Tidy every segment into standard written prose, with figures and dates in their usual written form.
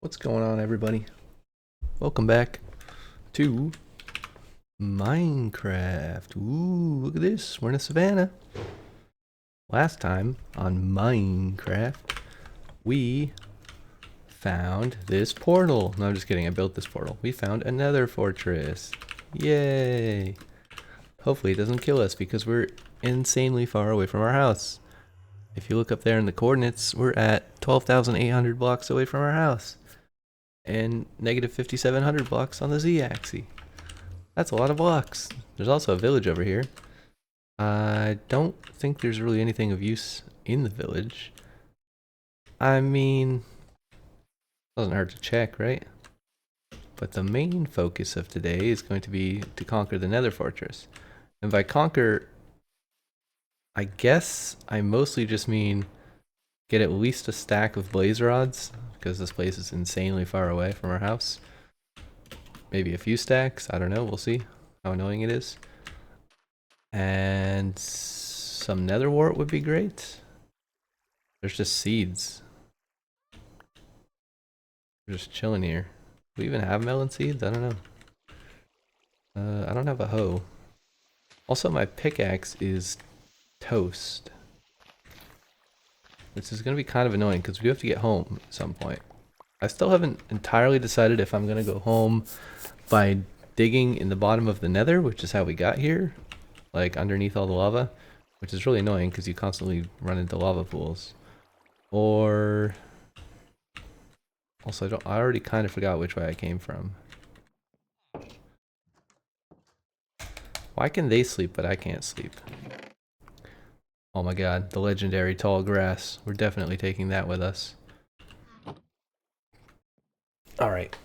What's going on, everybody? Welcome back to Minecraft. Ooh, look at this. We're in a savannah. Last time on Minecraft, we found this portal. No, I'm just kidding. I built this portal. We found another fortress. Yay! Hopefully it doesn't kill us because we're insanely far away from our house. If you look up there in the coordinates, we're at 12,800 blocks away from our house. And negative 5,700 blocks on the z-axis. That's a lot of blocks. There's also a village over here. I don't think there's really anything of use in the village. I mean, doesn't hurt to check, right? But the main focus of today is going to be to conquer the Nether Fortress. And by conquer, I guess I mostly just mean get at least a stack of blaze rods, because this place is insanely far away from our house. Maybe a few stacks, I don't know, we'll see how annoying it is. And some nether wart would be great. There's just seeds. We're just chilling here. Do we even have melon seeds? I don't know. I don't have a hoe. Also, my pickaxe is toast. This is going to be kind of annoying because we do have to get home at some point. I still haven't entirely decided if I'm going to go home by digging in the bottom of the nether, which is how we got here, like underneath all the lava, which is really annoying because you constantly run into lava pools. Or also, I already kind of forgot which way I came from. Why can they sleep but I can't sleep? Oh my god, the legendary tall grass. We're definitely taking that with us. Alright.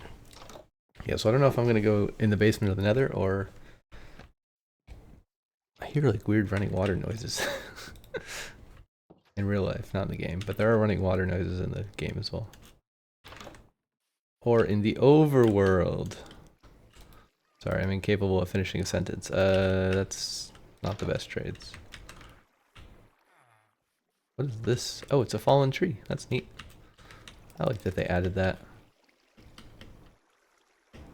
Yeah, so I don't know if I'm gonna go in the basement of the nether or... I hear like weird running water noises. In real life, not in the game, but there are running water noises in the game as well. Or in the overworld. Sorry, I'm incapable of finishing a sentence. That's not the best trades. What is this? Oh, it's a fallen tree. That's neat. I like that they added that.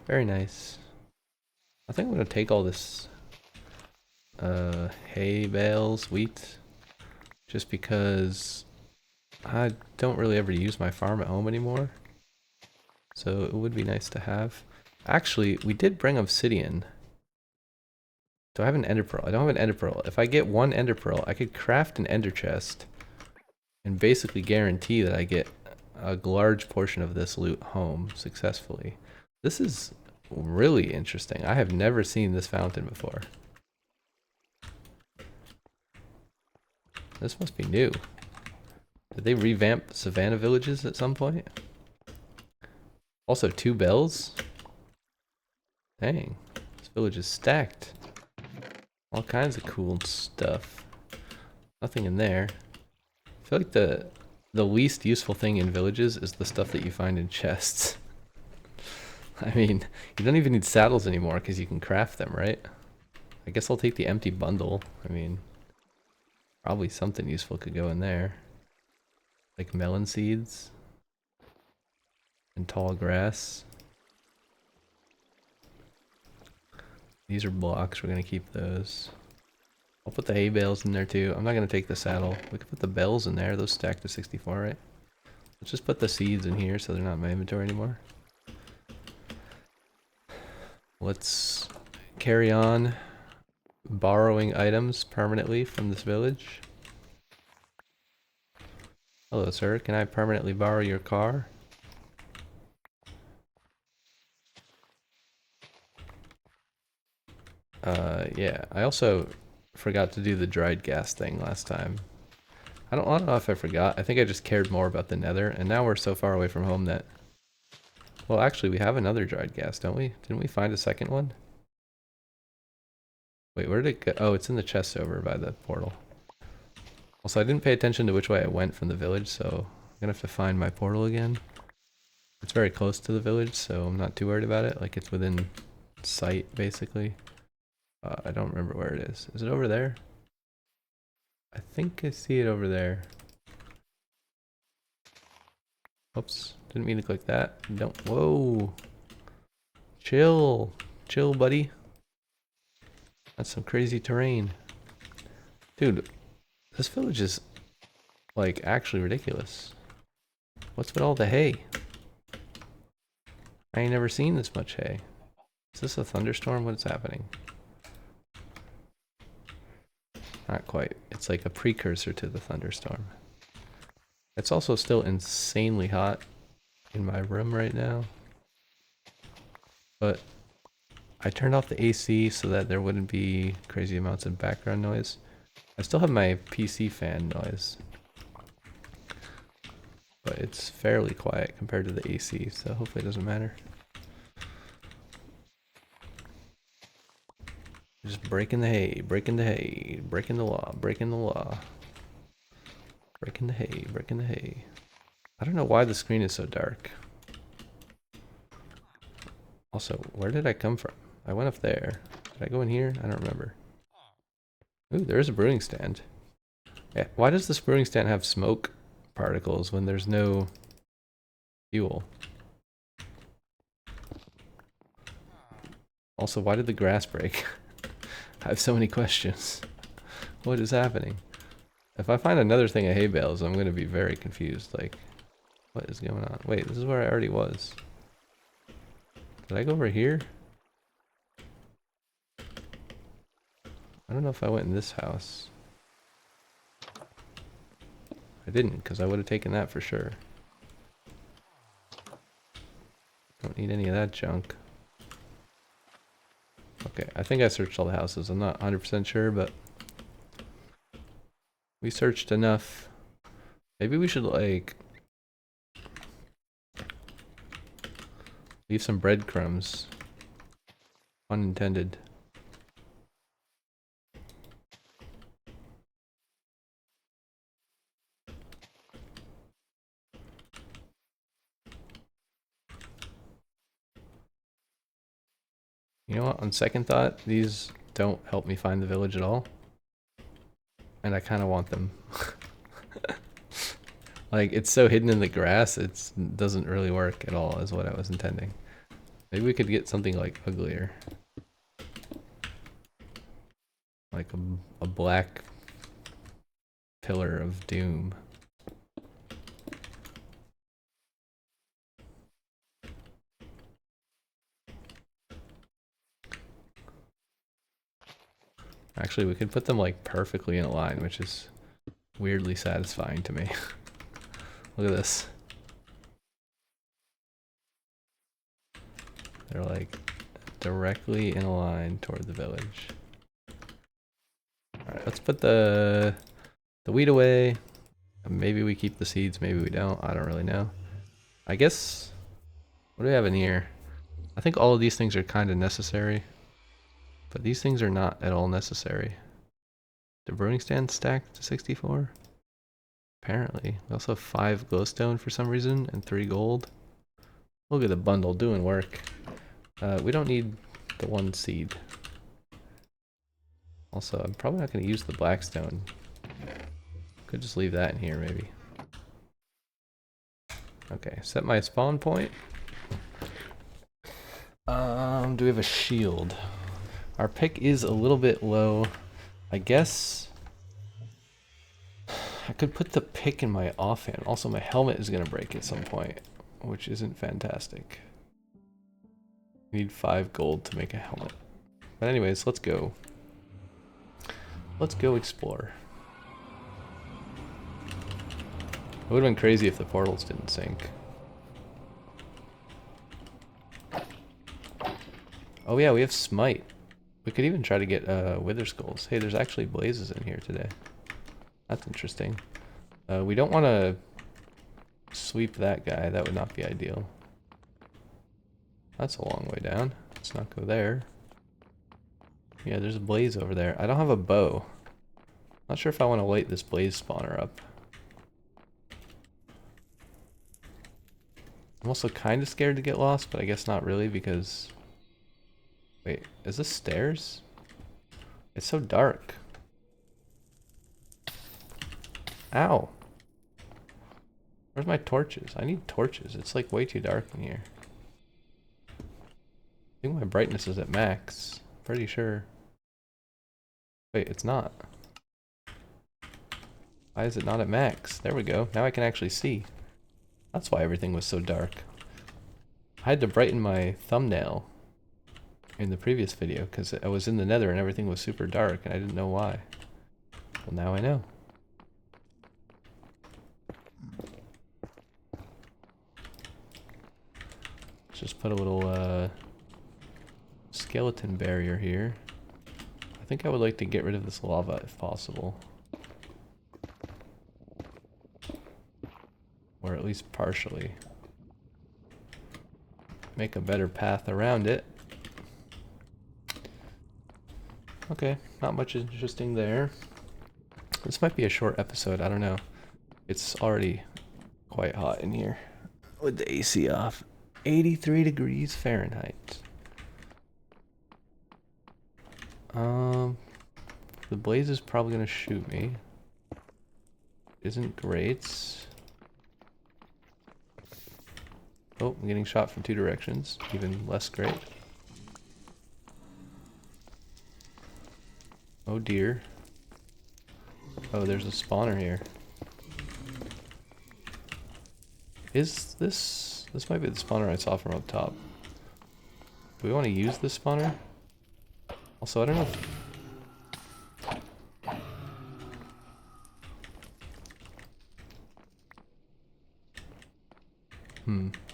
Very nice. I think I'm gonna take all this hay bales, wheat, just because I don't really ever use my farm at home anymore. So it would be nice to have. Actually, we did bring obsidian. Do I have an ender pearl? I don't have an ender pearl. If I get one ender pearl, I could craft an ender chest and basically guarantee that I get a large portion of this loot home successfully. This is really interesting. I have never seen this fountain before. This must be new. Did they revamp Savannah villages at some point? Also, 2 bells? Dang, this village is stacked. All kinds of cool stuff. Nothing in there. I feel like the least useful thing in villages is the stuff that you find in chests. I mean, you don't even need saddles anymore because you can craft them, right? I guess I'll take the empty bundle. I mean, probably something useful could go in there. Like melon seeds. And tall grass. These are blocks, we're gonna keep those. I'll put the hay bales in there too. I'm not gonna take the saddle. We can put the bells in there, those stack to 64, right? Let's just put the seeds in here so they're not in my inventory anymore. Let's carry on borrowing items permanently from this village. Hello, sir. Can I permanently borrow your car? Yeah. I also forgot to do the dried gas thing last time. I don't know if I forgot. I think I just cared more about the nether, and now we're so far away from home that... Well, actually, we have another dried gas, don't we? Didn't we find a second one? Wait, where did it go? Oh, it's in the chest over by the portal. Also, I didn't pay attention to which way I went from the village, so I'm gonna have to find my portal again. It's very close to the village, so I'm not too worried about it. Like, it's within sight, basically. I don't remember where it is. Is it over there? I think I see it over there. Oops, didn't mean to click that. Don't. Whoa. Chill. Chill, buddy. That's some crazy terrain. Dude, this village is, like, actually ridiculous. What's with all the hay? I ain't never seen this much hay. Is this a thunderstorm? What's happening? Not quite. It's like a precursor to the thunderstorm. It's also still insanely hot in my room right now. But I turned off the AC so that there wouldn't be crazy amounts of background noise. I still have my PC fan noise, but it's fairly quiet compared to the AC, so hopefully it doesn't matter. Just breaking the hay, breaking the hay, breaking the law, breaking the law. Breaking the hay, breaking the hay. I don't know why the screen is so dark. Also, where did I come from? I went up there. Did I go in here? I don't remember. Ooh, there's a brewing stand. Yeah, why does this brewing stand have smoke particles when there's no fuel? Also, why did the grass break? I have so many questions. What is happening? If I find another thing of hay bales, I'm going to be very confused. Like, what is going on? Wait, this is where I already was. Did I go over here? I don't know if I went in this house. I didn't, because I would have taken that for sure. Don't need any of that junk. Okay, I think I searched all the houses. I'm not 100% sure, but we searched enough. Maybe we should, like, leave some breadcrumbs. Unintended. You know what, on second thought, these don't help me find the village at all. And I kind of want them. Like, it's so hidden in the grass, it doesn't really work at all, is what I was intending. Maybe we could get something, like, uglier. Like a black pillar of doom. Actually, we could put them, like, perfectly in a line, which is weirdly satisfying to me. Look at this. They're, like, directly in a line toward the village. Alright, let's put the wheat away. Maybe we keep the seeds, maybe we don't. I don't really know. I guess... What do we have in here? I think all of these things are kind of necessary. But these things are not at all necessary. The brewing stand stacked to 64? Apparently. We also have 5 glowstone for some reason, and 3 gold. Look at the bundle doing work. We don't need the 1 seed. Also, I'm probably not going to use the blackstone. Could just leave that in here, maybe. Okay, set my spawn point. Do we have a shield? Our pick is a little bit low. I guess I could put the pick in my offhand. Also, my helmet is going to break at some point, which isn't fantastic. We need 5 gold to make a helmet. But anyways, let's go. Let's go explore. It would have been crazy if the portals didn't sink. Oh yeah, we have smite. We could even try to get wither skulls. Hey, there's actually blazes in here today. That's interesting. We don't want to sweep that guy. That would not be ideal. That's a long way down. Let's not go there. Yeah, there's a blaze over there. I don't have a bow. Not sure if I want to light this blaze spawner up. I'm also kind of scared to get lost, but I guess not really because... Wait, is this stairs? It's so dark. Ow. Where's my torches? I need torches. It's like way too dark in here. I think my brightness is at max. Pretty sure. Wait, it's not. Why is it not at max? There we go. Now I can actually see. That's why everything was so dark. I had to brighten my thumbnail in the previous video because I was in the nether and everything was super dark and I didn't know why. Well, now I know. Let's just put a little skeleton barrier here. I think I would like to get rid of this lava if possible. Or at least partially. Make a better path around it. Okay, not much interesting there. This might be a short episode, I don't know. It's already quite hot in here. With the AC off. 83 degrees Fahrenheit. The blaze is probably gonna shoot me. Isn't great. Oh, I'm getting shot from two directions. Even less great. Oh dear. Oh, there's a spawner here. Is this... This might be the spawner I saw from up top. Do we want to use this spawner? Also, I don't know if...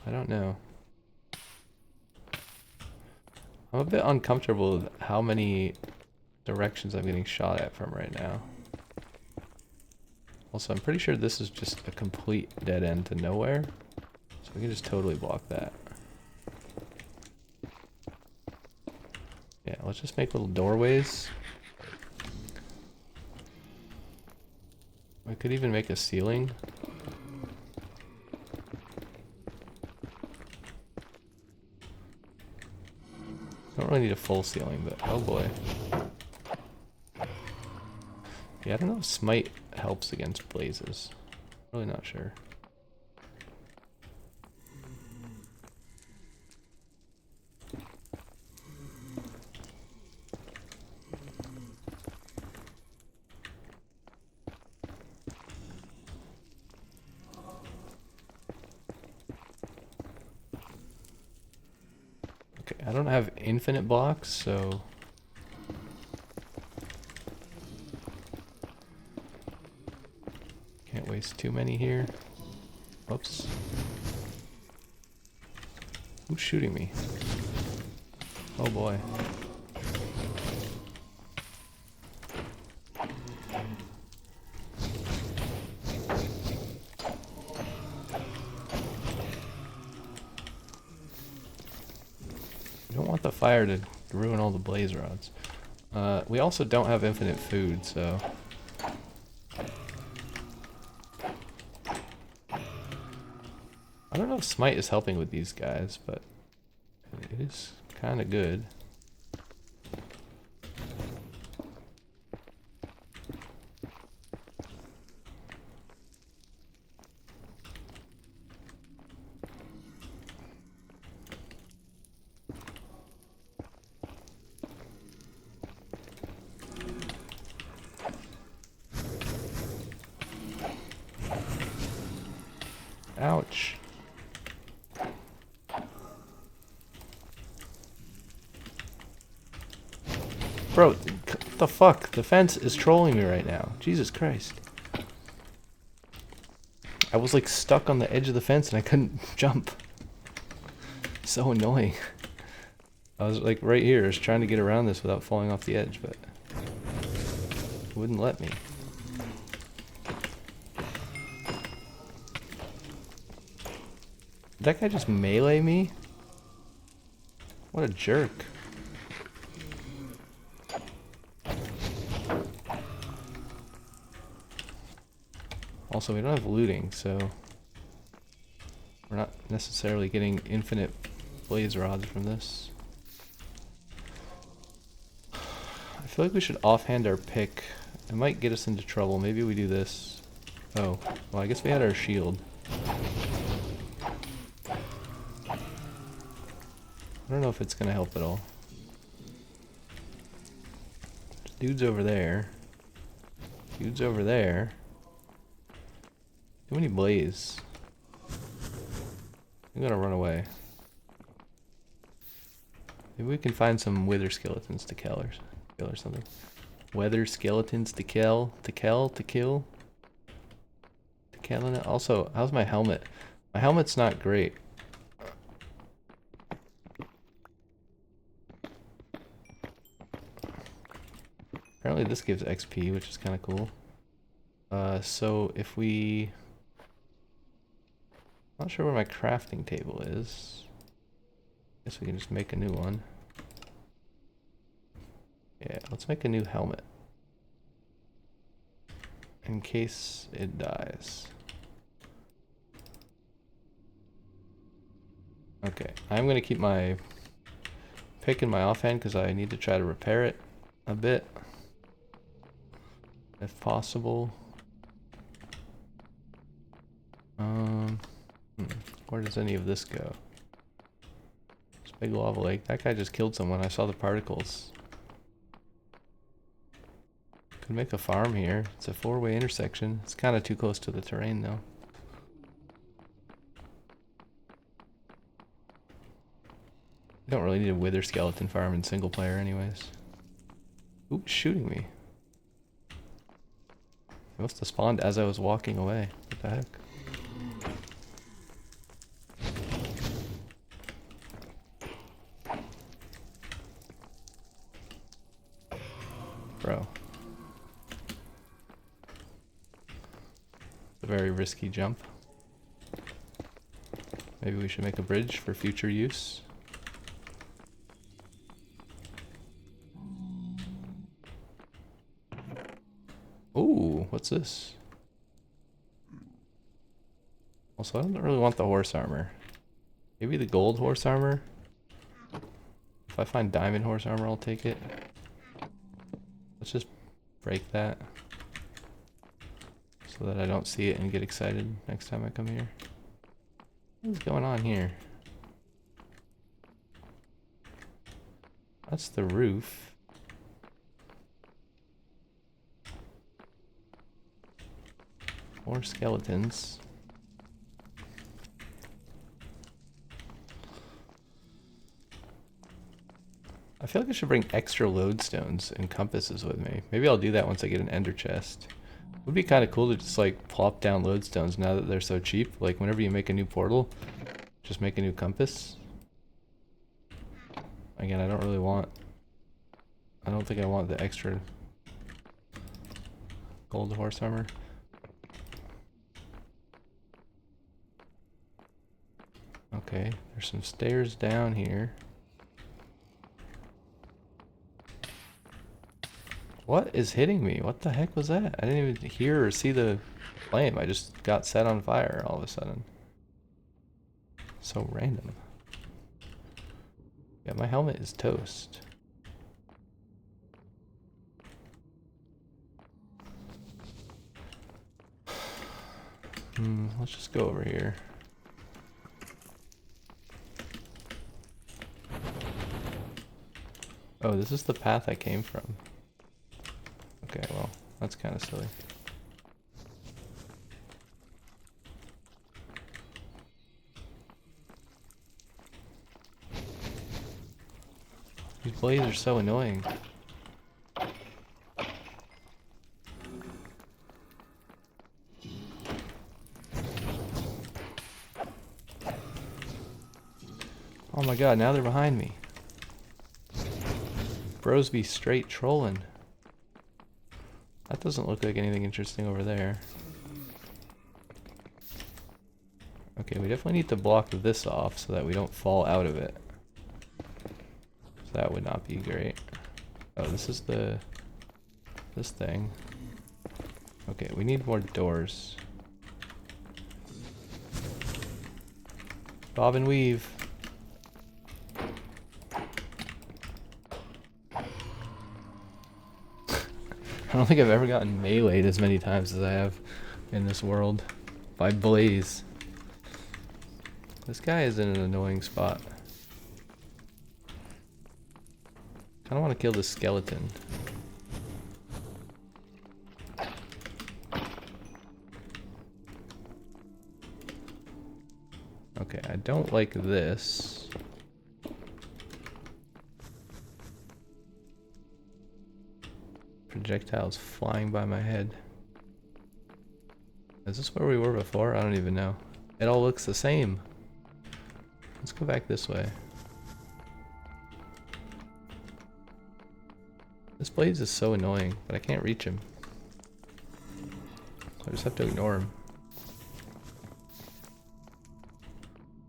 I don't know. I'm a bit uncomfortable with how many directions I'm getting shot at from right now. Also, I'm pretty sure this is just a complete dead end to nowhere. So we can just totally block that. Yeah, let's just make little doorways. We could even make a ceiling. Don't really need a full ceiling, but oh boy. Yeah, I don't know if smite helps against blazes. Really not sure. Okay, I don't have infinite blocks, so... Can't waste too many here. Whoops. Who's shooting me? Oh boy. Don't want the fire to ruin all the blaze rods. We also don't have infinite food, so... I don't know if smite is helping with these guys, but it is kind of good. Ouch. Bro, what the fuck? The fence is trolling me right now. Jesus Christ. I was like stuck on the edge of the fence and I couldn't jump. So annoying. I was like right here, just trying to get around this without falling off the edge, but it wouldn't let me. Did that guy just melee me? What a jerk. Also, we don't have looting, so we're not necessarily getting infinite blaze rods from this. I feel like we should offhand our pick. It might get us into trouble. Maybe we do this. Oh, well, I guess we had our shield. I don't know if it's gonna help at all. Dude's over there. Dude's over there. Too many blaze. I'm gonna run away. Maybe we can find some wither skeletons to kill or something. Wither skeletons to kill. To kill. To kill. To kill. Also, how's my helmet? My helmet's not great. Apparently this gives XP, which is kind of cool. So if we... Not sure where my crafting table is. Guess we can just make a new one. Yeah, let's make a new helmet. In case it dies. Okay, I'm gonna keep my pick in my offhand because I need to try to repair it a bit. If possible. Where does any of this go? This big lava lake. That guy just killed someone. I saw the particles. Could make a farm here. It's a 4-way intersection. It's kind of too close to the terrain though. You don't really need a wither skeleton farm in single player anyways. Ooh, shooting me. It must have spawned as I was walking away. What the heck? Bro. It's a very risky jump. Maybe we should make a bridge for future use. Ooh, what's this? Also, I don't really want the horse armor. Maybe the gold horse armor? If I find diamond horse armor, I'll take it. Let's just break that. So that I don't see it and get excited next time I come here. What's going on here? That's the roof. More skeletons. I feel like I should bring extra lodestones and compasses with me. Maybe I'll do that once I get an ender chest. It would be kind of cool to just like plop down lodestones now that they're so cheap. Like whenever you make a new portal, just make a new compass. Again, I don't think I want the extra gold horse armor. Okay, there's some stairs down here. What is hitting me? What the heck was that? I didn't even hear or see the flame. I just got set on fire all of a sudden. So random. Yeah, my helmet is toast. Let's just go over here. Oh, this is the path I came from. Okay, well, that's kind of silly. These blades are so annoying. Oh my god, now they're behind me. Bros be straight trolling. That doesn't look like anything interesting over there. Okay, we definitely need to block this off so that we don't fall out of it. So that would not be great. Oh, this is this thing. Okay, we need more doors. Bob and weave. I don't think I've ever gotten meleeed as many times as I have in this world by Blaze. This guy is in an annoying spot. Kinda wanna kill this skeleton. Okay, I don't like this. Projectiles flying by my head. Is this where we were before? I don't even know. It all looks the same. Let's go back this way. This Blaze is so annoying, but I can't reach him. I just have to ignore him.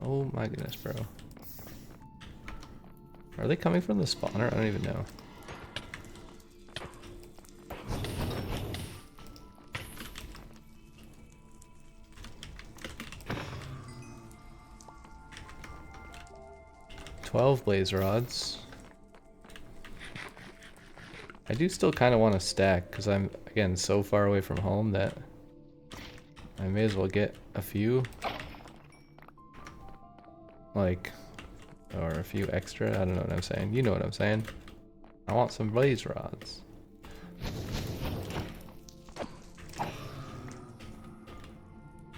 Oh my goodness, bro. Are they coming from the spawner? I don't even know. $12 blaze rods. I do still kind of want to stack because I'm, again, so far away from home that I may as well get a few. Like, or a few extra. I don't know what I'm saying. You know what I'm saying. I want some blaze rods.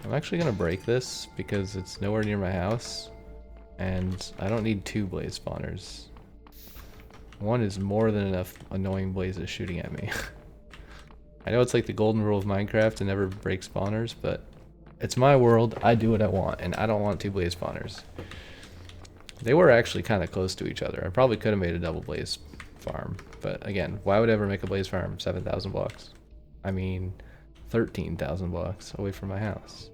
I'm actually going to break this because it's nowhere near my house. And I don't need 2 blaze spawners. One is more than enough annoying blazes shooting at me. I know it's like the golden rule of Minecraft to never break spawners, but it's my world. I do what I want, and I don't want 2 blaze spawners. They were actually kind of close to each other. I probably could have made a double blaze farm, but again, why would I ever make a blaze farm 7,000 blocks? I mean, 13,000 blocks away from my house.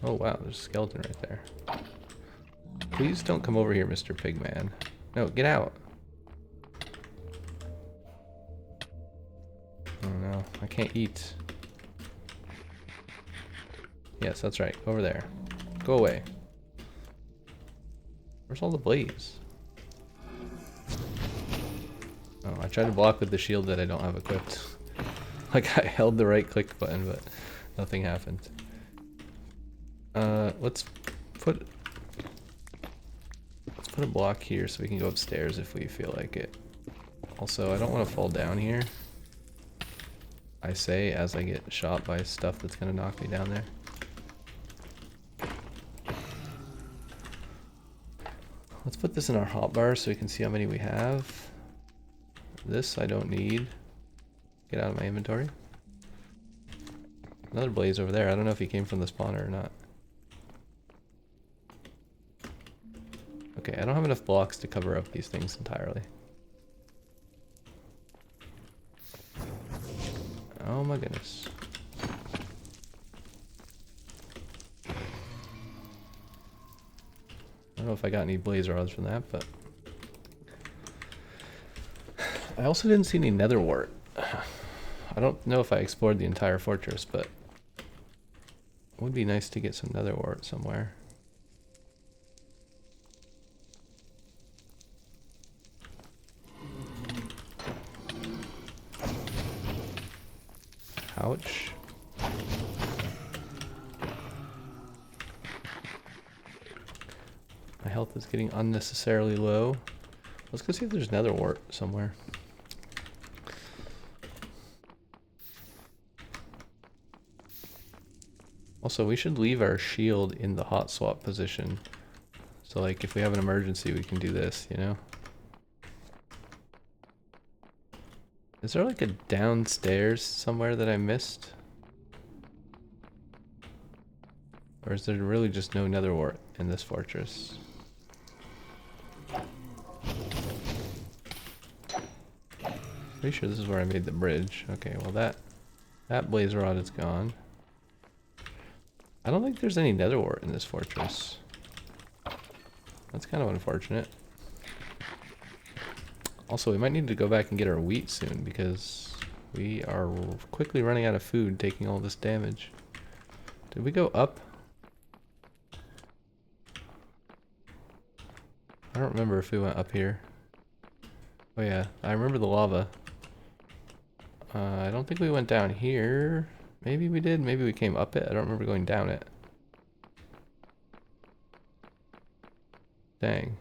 Oh wow, there's a skeleton right there. Please don't come over here, Mr. Pigman. No, get out. Oh no, I can't eat. Yes, that's right. Go over there. Go away. Where's all the blaze? Oh, I tried to block with the shield that I don't have equipped. Like, I held the right click button, but nothing happened. Let's put a block here so we can go upstairs if we feel like it. Also, I don't want to fall down here. I say as I get shot by stuff that's gonna knock me down there. Let's put this in our hotbar so we can see how many we have. This I don't need. Get out of my inventory. Another blaze over there. I don't know if he came from the spawner or not. Okay, I don't have enough blocks to cover up these things entirely. Oh my goodness. I don't know if I got any blaze rods from that, but I also didn't see any nether wart. I don't know if I explored the entire fortress, but it would be nice to get some nether wart somewhere. Ouch. My health is getting unnecessarily low. Let's go see if there's nether wart somewhere. Also, we should leave our shield in the hot swap position. So like if we have an emergency, we can do this, you know? Is there like a downstairs somewhere that I missed? Or is there really just no nether wart in this fortress? Pretty sure this is where I made the bridge. Okay, well that blaze rod is gone. I don't think there's any nether wart in this fortress. That's kind of unfortunate. Also, we might need to go back and get our wheat soon because we are quickly running out of food taking all this damage. Did we go up? I don't remember if we went up here. Oh yeah, I remember the lava. I don't think we went down here. Maybe we did. Maybe we came up it. I don't remember going down it. Dang.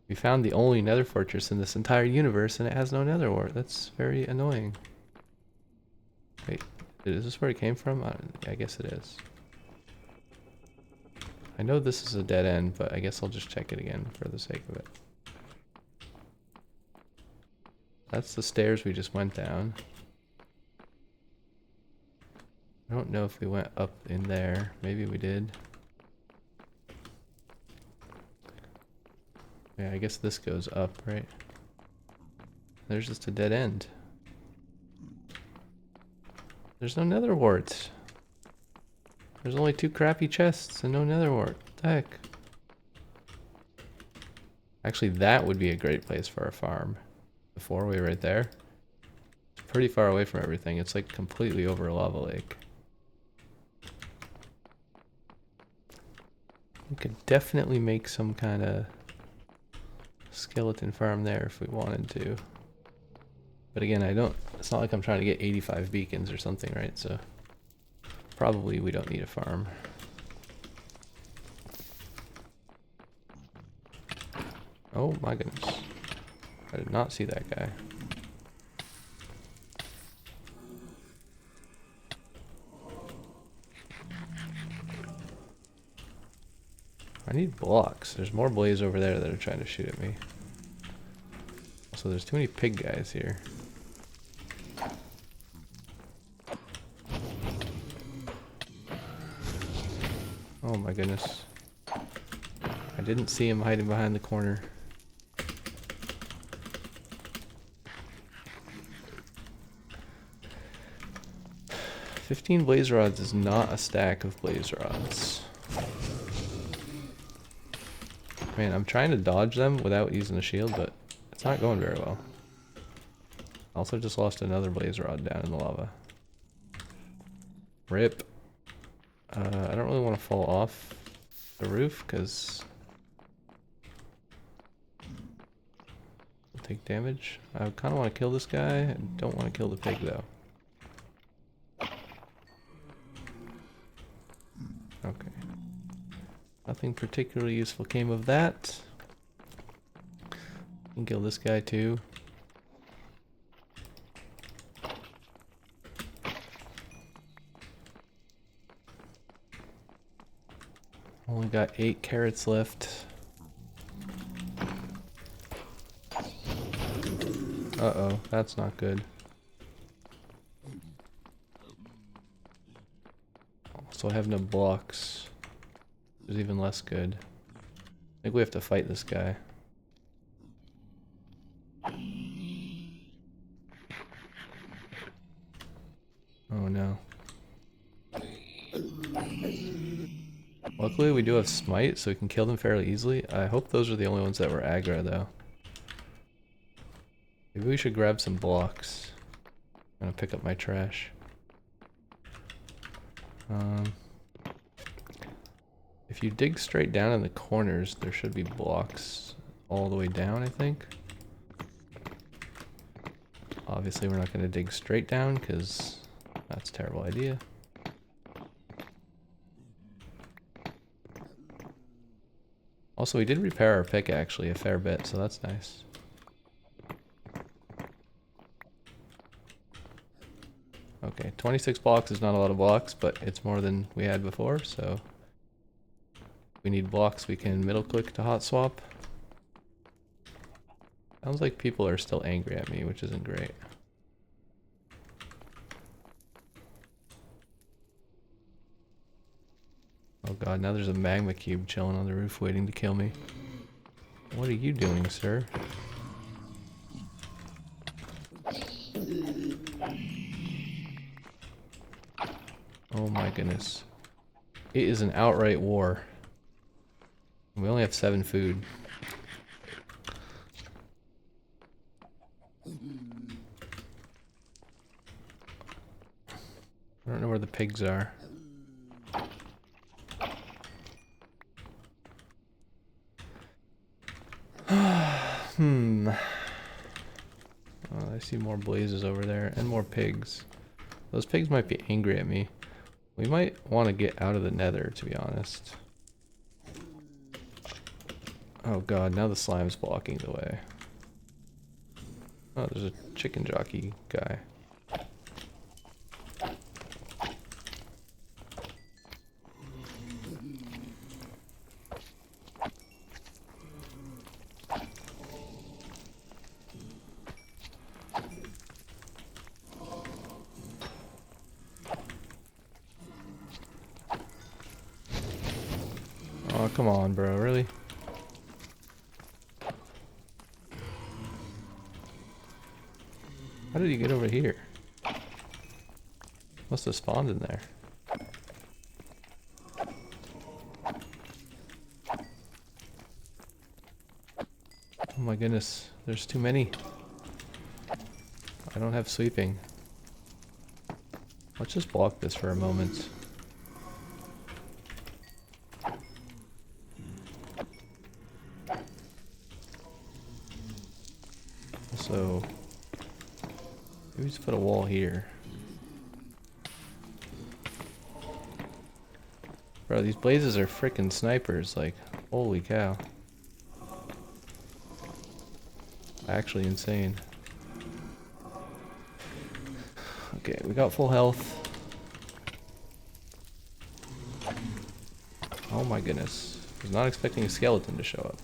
We found the only nether fortress in this entire universe and it has no nether wart. That's very annoying. Wait, is this where it came from? I guess it is. I know this is a dead end, but I guess I'll just check it again for the sake of it. That's the stairs we just went down. I don't know if we went up in there. Maybe we did. Yeah, I guess this goes up, right? There's just a dead end. There's no nether warts. There's only 2 crappy chests and no nether wart. What the heck? Actually, that would be a great place for our farm. The 4-way right there. It's pretty far away from everything. It's like completely over a lava lake. We could definitely make some kind of skeleton farm there if we wanted to. But again, it's not like I'm trying to get 85 beacons or something, right? So probably we don't need a farm. Oh my goodness. I did not see that guy. I need blocks. There's more blaze over there that are trying to shoot at me. Also, there's too many pig guys here. Oh my goodness. I didn't see him hiding behind the corner. "15 blaze rods is not a stack of blaze rods." Man, I'm trying to dodge them without using a shield, but it's not going very well. Also just lost another blaze rod down in the lava. Rip. I don't really want to fall off the roof because I'll take damage. I kind of want to kill this guy. I don't want to kill the pig though. Okay. Nothing particularly useful came of that. Can kill this guy too. Only got 8 carrots left. Uh-oh, that's not good. Also, I have no blocks. Which is even less good. I think we have to fight this guy. Oh no. Luckily we do have smite, so we can kill them fairly easily. I hope those are the only ones that were aggro though. Maybe we should grab some blocks. I'm gonna pick up my trash. If you dig straight down in the corners, there should be blocks all the way down, I think. Obviously we're not gonna dig straight down because that's a terrible idea. Also, we did repair our pick actually a fair bit, so that's nice. Okay, 26 blocks is not a lot of blocks, but it's more than we had before, so if we need blocks, we can middle click to hot swap. Sounds like people are still angry at me, which isn't great. Oh god, now there's a magma cube chilling on the roof waiting to kill me. What are you doing, sir? Oh my goodness. It is an outright war. We only have 7 food. I don't know where the pigs are. Oh, I see more blazes over there and more pigs. Those pigs might be angry at me. We might want to get out of the nether, to be honest. Oh god, now the slime's blocking the way. Oh, there's a chicken jockey guy. Oh, come on, bro, really? How did he get over here? Must have spawned in there. Oh my goodness, there's too many. I don't have sweeping. Let's just block this for a moment. So, maybe just put a wall here. Bro, these blazes are frickin' snipers, like, holy cow. Actually insane. Okay, we got full health. Oh my goodness. I was not expecting a skeleton to show up.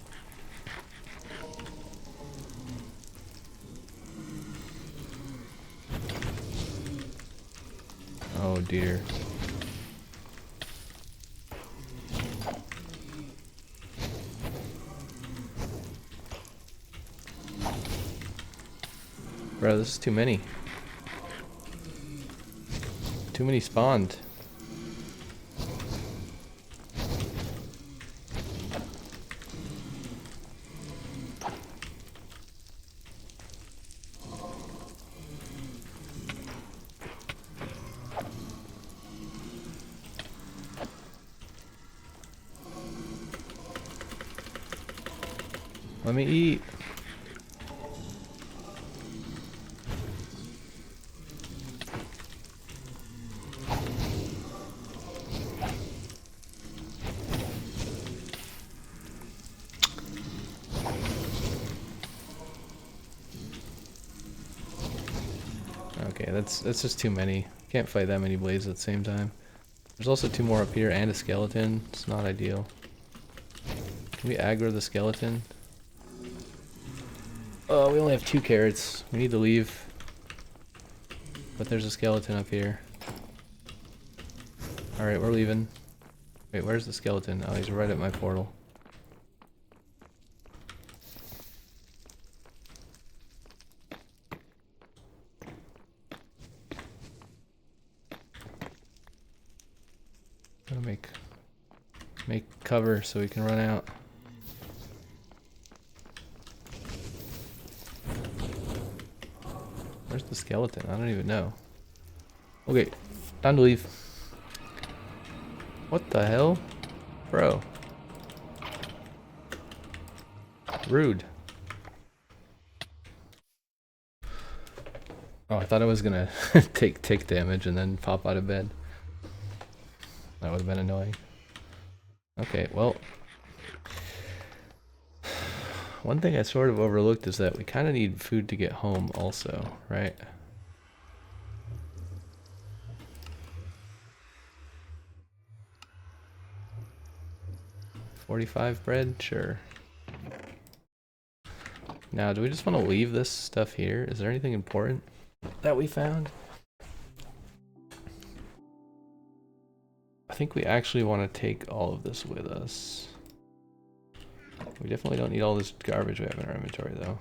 Oh dear. Bro, this is too many. Too many spawned. Let me eat. Okay, that's just too many. Can't fight that many blazes at the same time. There's also two more up here and a skeleton. It's not ideal. Can we aggro the skeleton? Oh, we only have 2 carrots. We need to leave. But there's a skeleton up here. Alright, we're leaving. Wait, where's the skeleton? Oh, he's right at my portal. Gotta make cover so we can run out. Where's the skeleton? I don't even know. Okay, time to leave. What the hell? Bro. Rude. Oh, I thought I was gonna take tick damage and then pop out of bed. That would have been annoying. Okay, well. One thing I sort of overlooked is that we kind of need food to get home also, right? $45 bread? Sure. Now, do we just want to leave this stuff here? Is there anything important that we found? I think we actually want to take all of this with us. We definitely don't need all this garbage we have in our inventory, though.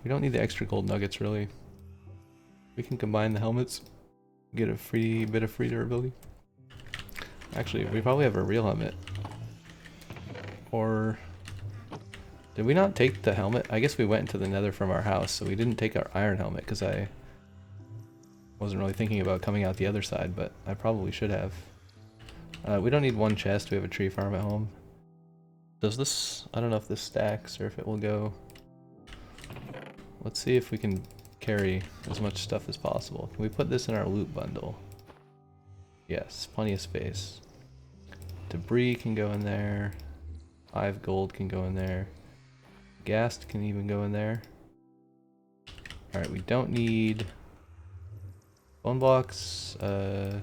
We don't need the extra gold nuggets, really. We can combine the helmets, get a free bit of free durability. Actually, we probably have a real helmet. Or did we not take the helmet? I guess we went into the nether from our house, so we didn't take our iron helmet because I wasn't really thinking about coming out the other side, but I probably should have. We don't need one chest. We have a tree farm at home. Does this... I don't know if this stacks or if it will go. Let's see if we can carry as much stuff as possible. Can we put this in our loot bundle? Yes, plenty of space. Debris can go in there. 5 gold can go in there. Gas can even go in there. Alright, we don't need bone blocks. I'll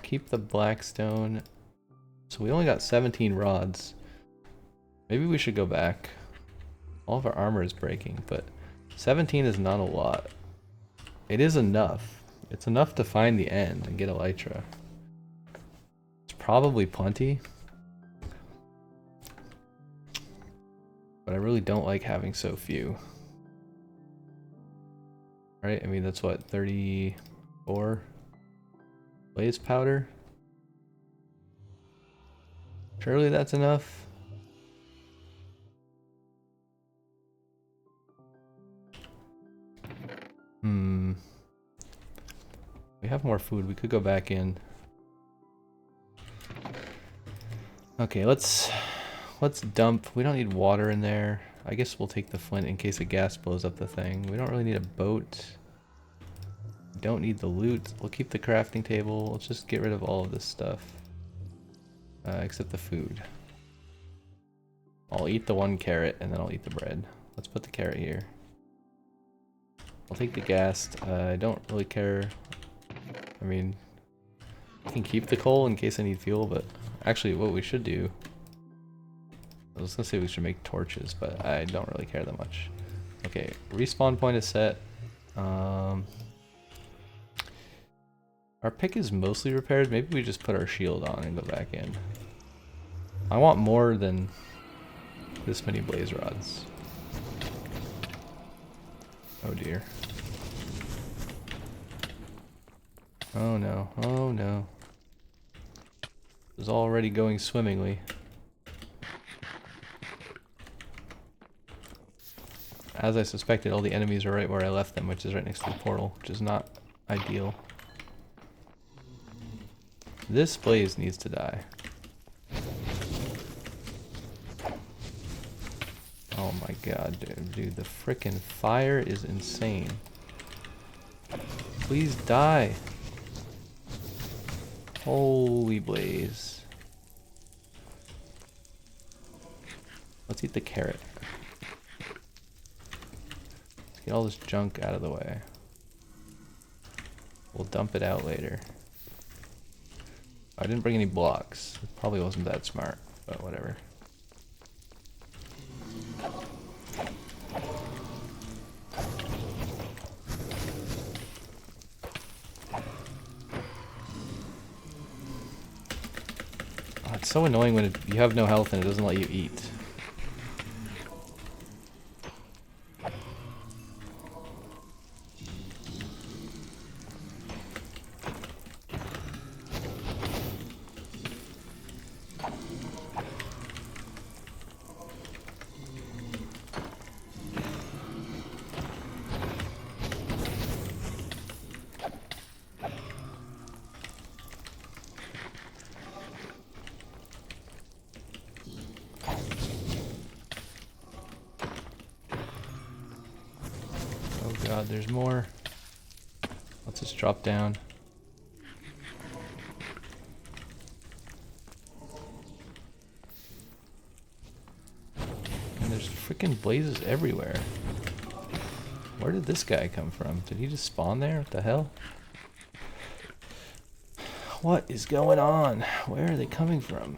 keep the blackstone. So we only got 17 rods. Maybe we should go back. All of our armor is breaking, but 17 is not a lot. It is enough. It's enough to find the end and get elytra. It's probably plenty. But I really don't like having so few. Right? I mean, that's what, 34 blaze powder? Surely that's enough. We have more food. We could go back in. Okay, let's dump. We don't need water in there. I guess we'll take the flint in case the gas blows up the thing. We don't really need a boat. We don't need the loot. We'll keep the crafting table. Let's just get rid of all of this stuff. Except the food. I'll eat the 1 carrot and then I'll eat the bread. Let's put the carrot here. I'll take the gas. I don't really care. I mean, I can keep the coal in case I need fuel, but actually what we should do, I was gonna say we should make torches, but I don't really care that much. Okay, respawn point is set. Our pick is mostly repaired. Maybe we just put our shield on and go back in. I want more than this many blaze rods. Oh dear. Oh no, oh no. It was already going swimmingly. As I suspected, all the enemies are right where I left them, which is right next to the portal, which is not ideal. This blaze needs to die. Oh my god, dude, the frickin' fire is insane. Please die. Holy blaze. Let's eat the carrot. Let's get all this junk out of the way. We'll dump it out later. I didn't bring any blocks. It probably wasn't that smart, but whatever. It's so annoying when you have no health and it doesn't let you eat. God, there's more. Let's just drop down. And there's freaking blazes everywhere. Where did this guy come from? Did he just spawn there? What the hell? What is going on? Where are they coming from?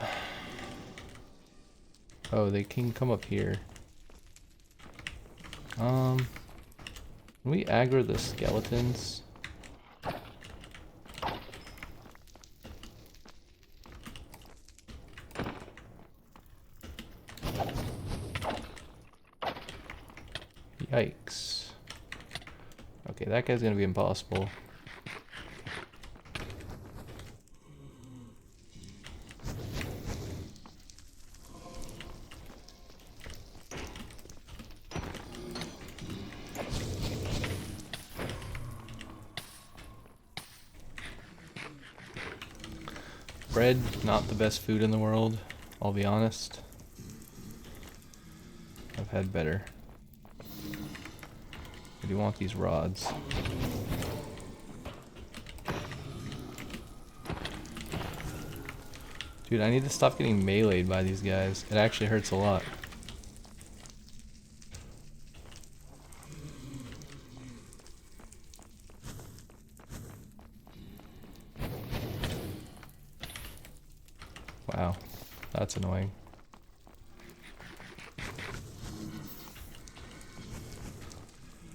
Oh, they can come up here. Can we aggro the skeletons? Yikes. Okay, that guy's gonna be impossible. Bread, not the best food in the world, I'll be honest. I've had better. I do want these rods. Dude, I need to stop getting meleeed by these guys. It actually hurts a lot. Wow, that's annoying.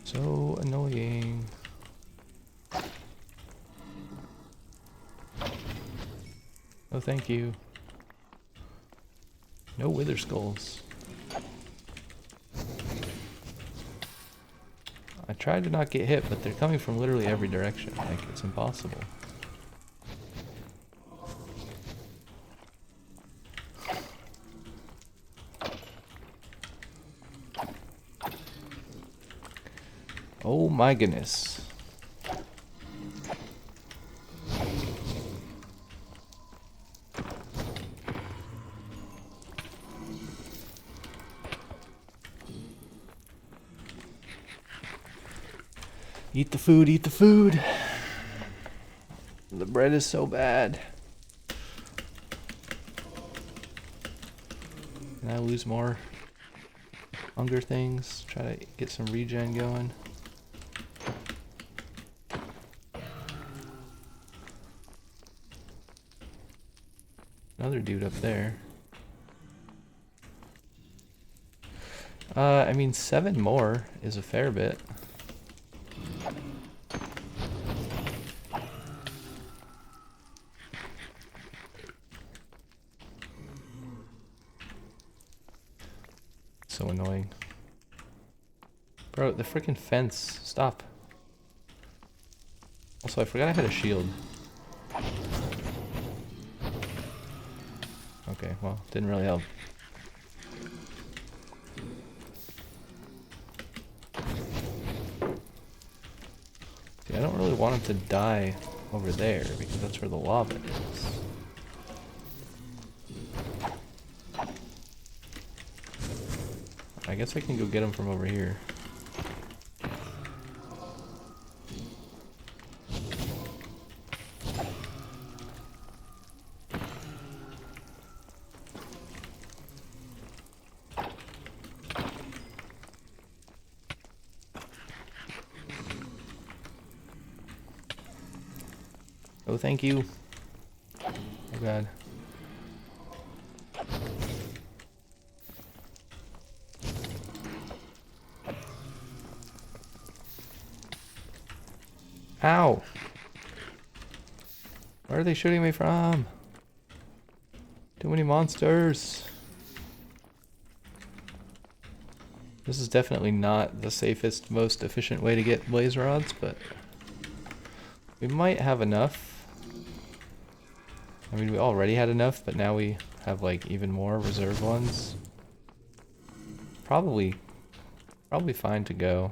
So annoying. Oh, thank you. No wither skulls. I tried to not get hit, but they're coming from literally every direction. Like, it's impossible. Oh my goodness. Eat the food, eat the food. The bread is so bad. Can I lose more hunger things? Try to get some regen going. Another dude up there. I mean, 7 more is a fair bit. So annoying. Bro, the freaking fence. Stop. Also, I forgot I had a shield. Okay, well, didn't really help. See, I don't really want him to die over there because that's where the lava is. I guess I can go get him from over here. Oh, thank you. Oh god. Ow! Where are they shooting me from? Too many monsters. This is definitely not the safest, most efficient way to get blaze rods, but we might have enough. I mean, we already had enough, but now we have like even more reserve ones. Probably fine to go.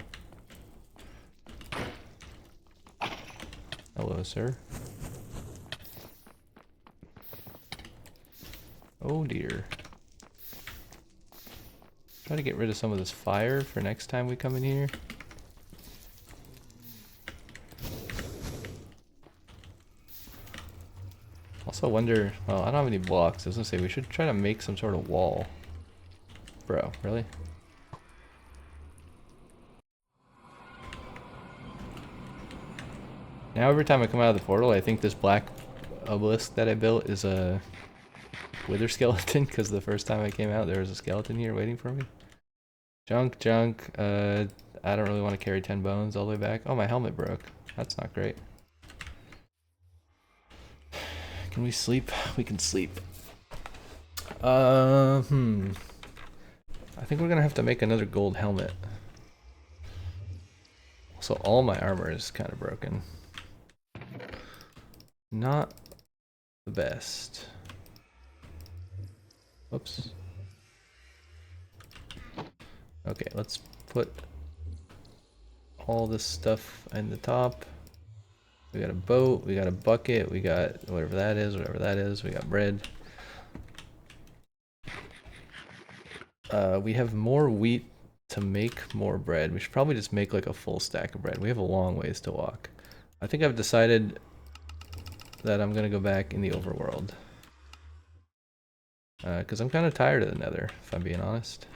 Hello, sir. Oh dear. Try to get rid of some of this fire for next time we come in here. Also wonder, well, I don't have any blocks. I was gonna say we should try to make some sort of wall. Bro, really? Now every time I come out of the portal, I think this black obelisk that I built is a wither skeleton, because the first time I came out there was a skeleton here waiting for me. Junk. I don't really want to carry 10 bones all the way back. Oh, my helmet broke. That's not great. Can we sleep? We can sleep. I think we're gonna have to make another gold helmet. So all my armor is kind of broken. Not the best. Whoops. Okay, let's put all this stuff in the top. We got a boat, we got a bucket, we got whatever that is, we got bread. We have more wheat to make more bread. We should probably just make like a full stack of bread. We have a long ways to walk. I think I've decided that I'm gonna go back in the overworld. Because I'm kind of tired of the nether, if I'm being honest.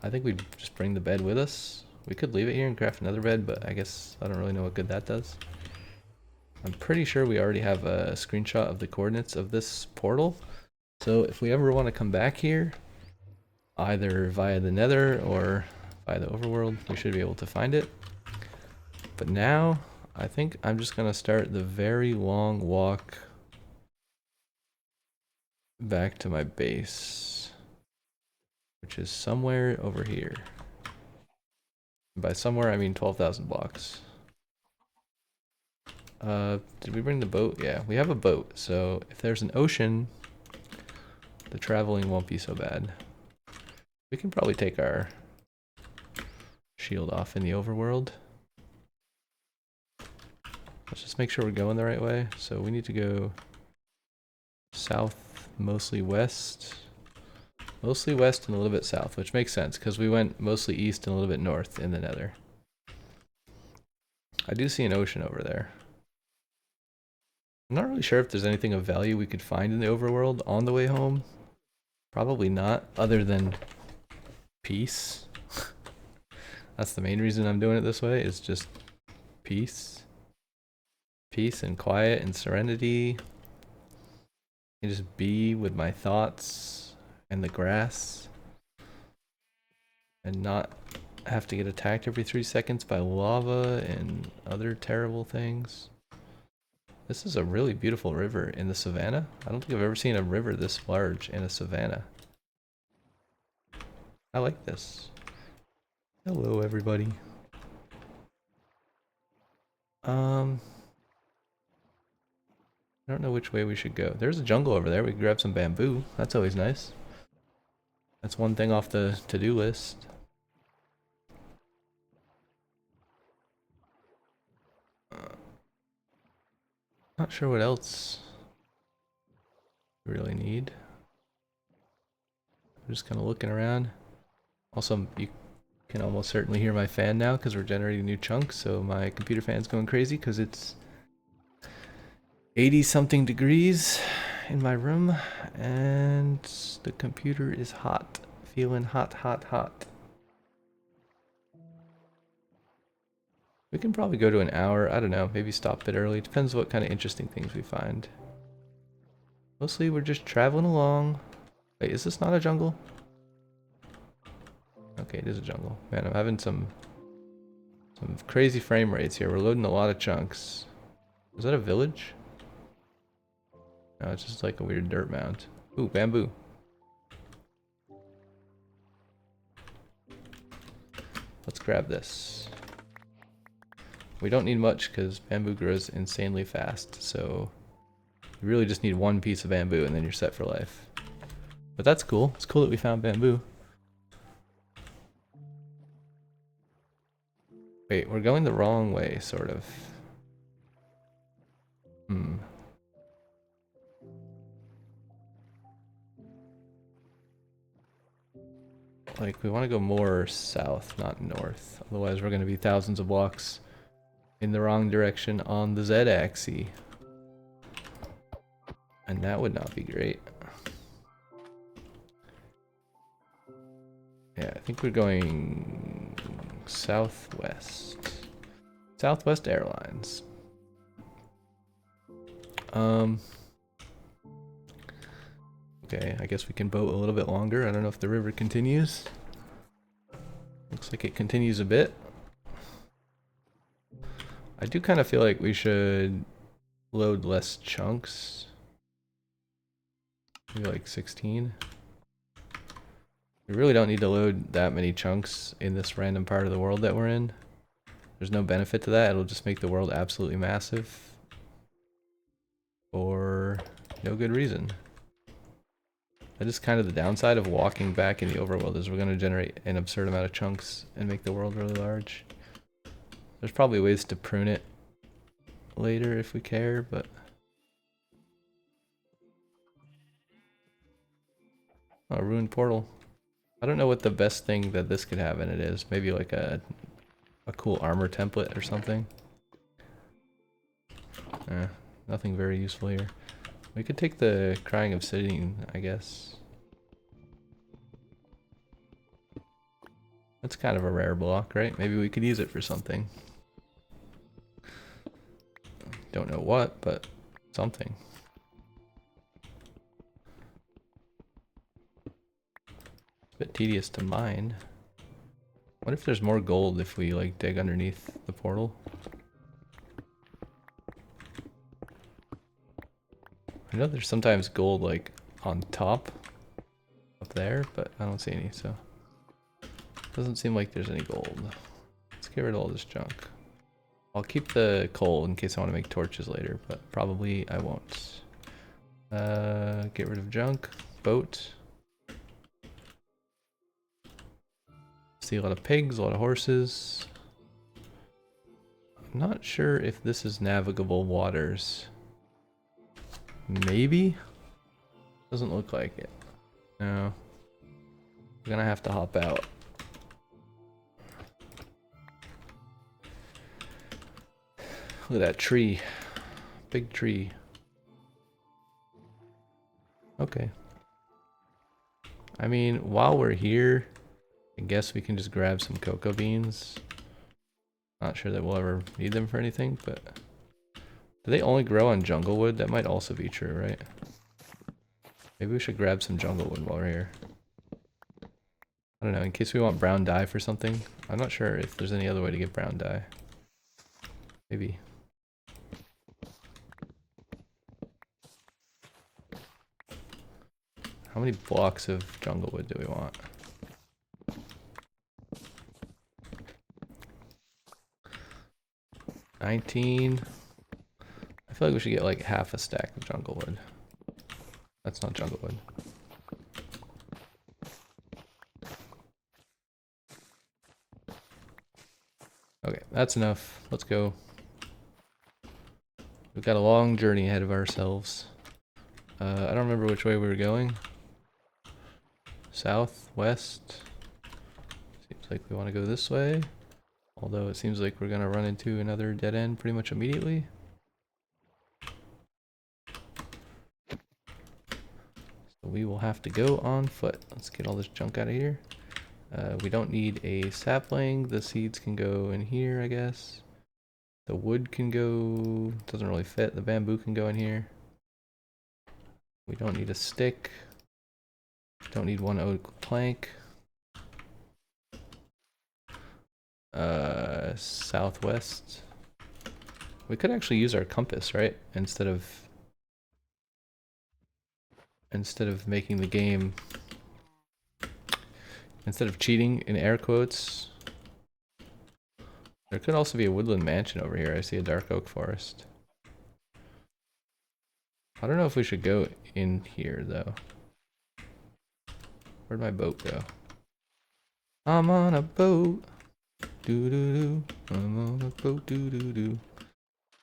I think we'd just bring the bed with us. We could leave it here and craft another bed, but I guess I don't really know what good that does. I'm pretty sure we already have a screenshot of the coordinates of this portal. So if we ever want to come back here, either via the nether or via the overworld, we should be able to find it. But now, I think I'm just going to start the very long walk back to my base, which is somewhere over here. By somewhere, I mean 12,000 blocks. Did we bring the boat? Yeah, we have a boat, so if there's an ocean, the traveling won't be so bad. We can probably take our shield off in the overworld. Let's just make sure we're going the right way. So we need to go south, mostly west. Mostly west and a little bit south, which makes sense because we went mostly east and a little bit north in the nether. I do see an ocean over there. I'm not really sure if there's anything of value we could find in the overworld on the way home. Probably not, other than peace. That's the main reason I'm doing it this way, is just peace. Peace and quiet and serenity. And just be with my thoughts and the grass. And not have to get attacked every 3 seconds by lava and other terrible things. This is a really beautiful river in the savannah. I don't think I've ever seen a river this large in a savannah. I like this. Hello, everybody. I don't know which way we should go. There's a jungle over there. We can grab some bamboo. That's always nice. That's one thing off the to-do list. Not sure what else we really need. I'm just kind of looking around. Also, you can almost certainly hear my fan now because we're generating new chunks, so my computer fan's going crazy because it's 80 something degrees in my room and the computer is hot. Feeling hot, hot, hot. We can probably go to an hour. I don't know. Maybe stop a bit early. Depends what kind of interesting things we find. Mostly we're just traveling along. Wait, is this not a jungle? Okay, it is a jungle. Man, I'm having some crazy frame rates here. We're loading a lot of chunks. Is that a village? No, it's just like a weird dirt mound. Ooh, bamboo. Let's grab this. We don't need much because bamboo grows insanely fast, so you really just need one piece of bamboo and then you're set for life. But that's cool. It's cool that we found bamboo. Wait, we're going the wrong way, sort of. Like, we want to go more south, not north. Otherwise, we're going to be thousands of blocks in the wrong direction on the Z-axis. And that would not be great. Yeah, I think we're going southwest. Southwest Airlines. Okay, I guess we can boat a little bit longer. I don't know if the river continues. Looks like it continues a bit. I do kind of feel like we should load less chunks. Maybe like 16. We really don't need to load that many chunks in this random part of the world that we're in. There's no benefit to that. It'll just make the world absolutely massive. For no good reason. That is kind of the downside of walking back in the overworld, is we're going to generate an absurd amount of chunks and make the world really large. There's probably ways to prune it later if we care, but... Oh, ruined portal. I don't know what the best thing that this could have in it is. Maybe like a cool armor template or something. Nothing very useful here. We could take the crying obsidian, I guess. That's kind of a rare block, right? Maybe we could use it for something. Don't know what, but something. It's a bit tedious to mine. What if there's more gold if we like dig underneath the portal? I know there's sometimes gold like on top up there, but I don't see any, so doesn't seem like there's any gold. Let's get rid of all this junk. I'll keep the coal in case I want to make torches later, but probably I won't. Get rid of junk. Boat. See a lot of pigs, a lot of horses. I'm not sure if this is navigable waters. Maybe? Doesn't look like it. No. We're gonna have to hop out. Look at that tree. Big tree. Okay. I mean, while we're here, I guess we can just grab some cocoa beans. Not sure that we'll ever need them for anything, but... Do they only grow on jungle wood? That might also be true, right? Maybe we should grab some jungle wood while we're here. I don't know, in case we want brown dye for something. I'm not sure if there's any other way to get brown dye. Maybe. How many blocks of jungle wood do we want? $19. I feel like we should get like half a stack of jungle wood. That's not jungle wood. Okay, that's enough. Let's go. We've got a long journey ahead of ourselves. I don't remember which way we were going. South, west. Seems like we want to go this way. Although it seems like we're going to run into another dead end pretty much immediately. So we will have to go on foot. Let's get all this junk out of here. We don't need a sapling. The seeds can go in here, I guess. The wood can go... doesn't really fit. The bamboo can go in here. We don't need a stick. Don't need one oak plank. Southwest. We could actually use our compass, right? Instead of making the game, instead of cheating in air quotes. There could also be a woodland mansion over here. I see a dark oak forest. I don't know if we should go in here though. Where'd my boat go? I'm on a boat. Doo doo doo. I'm on a boat. Doo doo doo.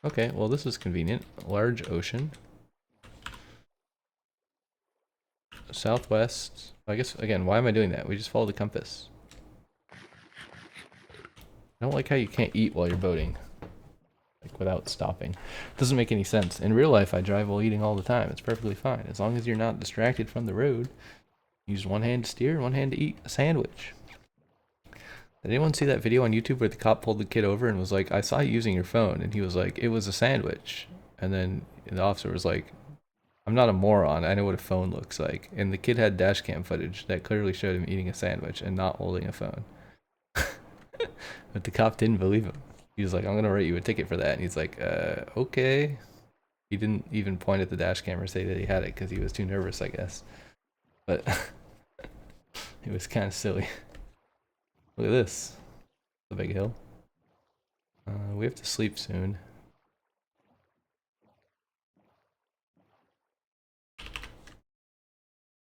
Okay, well this is convenient. Large ocean. Southwest. I guess again, why am I doing that? We just follow the compass. I don't like how you can't eat while you're boating. Like without stopping. Doesn't make any sense. In real life I drive while eating all the time. It's perfectly fine. As long as you're not distracted from the road. Use one hand to steer and one hand to eat a sandwich. Did anyone see that video on YouTube where the cop pulled the kid over and was like, I saw you using your phone, and he was like, it was a sandwich. And then the officer was like, I'm not a moron, I know what a phone looks like. And the kid had dash cam footage that clearly showed him eating a sandwich and not holding a phone. But the cop didn't believe him. He was like, I'm gonna write you a ticket for that. And he's like, okay. He didn't even point at the dash camera and say that he had it because he was too nervous, I guess. But it was kind of silly. Look at this. The big hill. We have to sleep soon.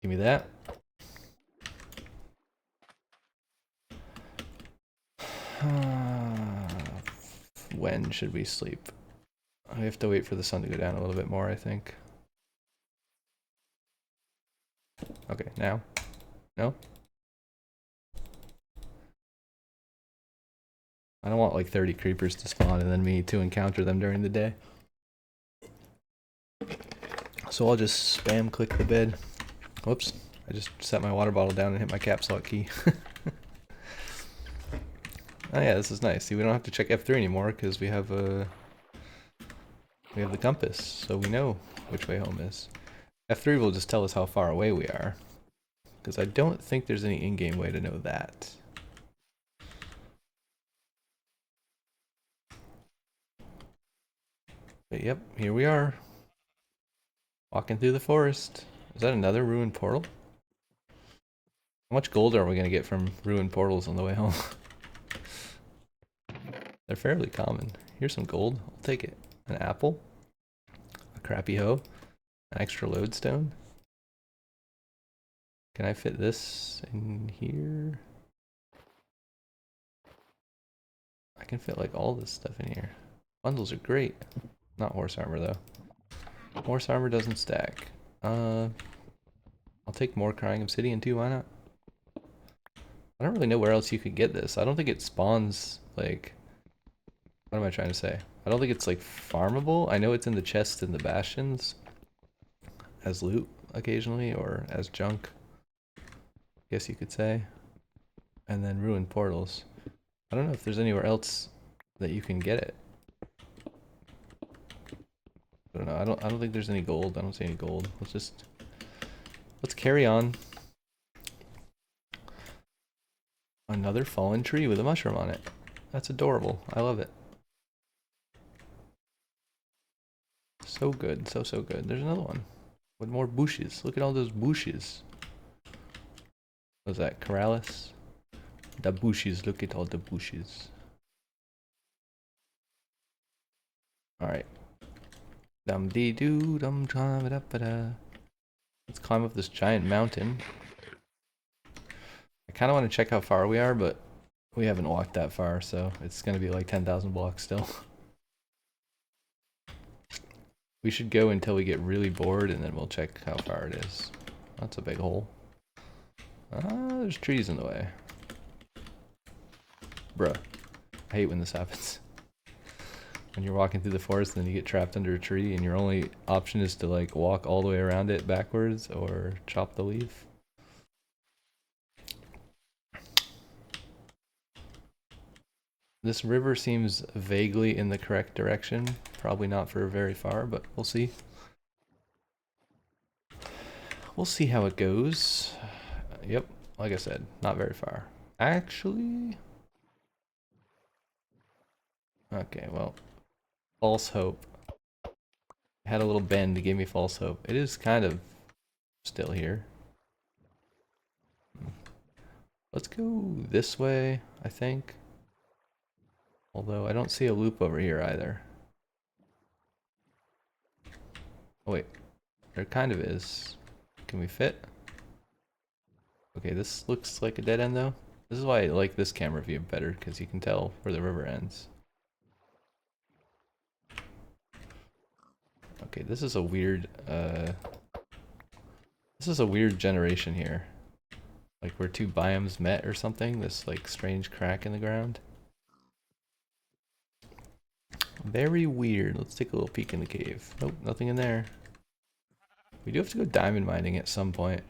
Give me that. When should we sleep? I have to wait for the sun to go down a little bit more, I think. Okay, now? No? I don't want like 30 creepers to spawn and then me to encounter them during the day. So I'll just spam click the bed. Whoops, I just set my water bottle down and hit my caps lock key. Oh yeah, this is nice. See, we don't have to check F3 anymore because we have the compass, so we know which way home is. F3 will just tell us how far away we are, because I don't think there's any in-game way to know that. But yep, here we are. Walking through the forest. Is that another ruined portal? How much gold are we going to get from ruined portals on the way home? They're fairly common. Here's some gold. I'll take it. An apple. A crappy hoe. An extra lodestone. Can I fit this in here? I can fit like all this stuff in here. Bundles are great. Not horse armor though. Horse armor doesn't stack. I'll take more crying obsidian too, why not? I don't really know where else you could get this. I don't think it spawns, like... What am I trying to say? I don't think it's, like, farmable. I know it's in the chests and the bastions. As loot, occasionally, or as junk. I guess you could say. And then ruined portals. I don't know if there's anywhere else that you can get it. I don't know. I don't think there's any gold. I don't see any gold. Let's carry on. Another fallen tree with a mushroom on it. That's adorable. I love it. So good. So good. There's another one. With more bushes. Look at all those bushes. What's that? Corrales? The bushes. Look at all the bushes. Alright. Dum dee doo dum dum da ba da. Let's climb up this giant mountain. I kind of want to check how far we are, but we haven't walked that far, so it's going to be like 10,000 blocks still. We should go until we get really bored, and then we'll check how far it is. That's a big hole. There's trees in the way. Bruh. I hate when this happens. When you're walking through the forest and then you get trapped under a tree, and your only option is to like walk all the way around it backwards or chop the leaf. This river seems vaguely in the correct direction. Probably not for very far, but we'll see. We'll see how it goes. Yep, like I said, not very far. Actually... Okay, well... False hope. Had a little bend to give me false hope. It is kind of still here. Let's go this way, I think. Although I don't see a loop over here either. Oh wait, there kind of is. Can we fit? Okay, this looks like a dead end though. This is why I like this camera view better, because you can tell where the river ends. Okay, this is a weird generation here. Like where two biomes met or something, this like strange crack in the ground. Very weird. Let's take a little peek in the cave. Nope, nothing in there. We do have to go diamond mining at some point,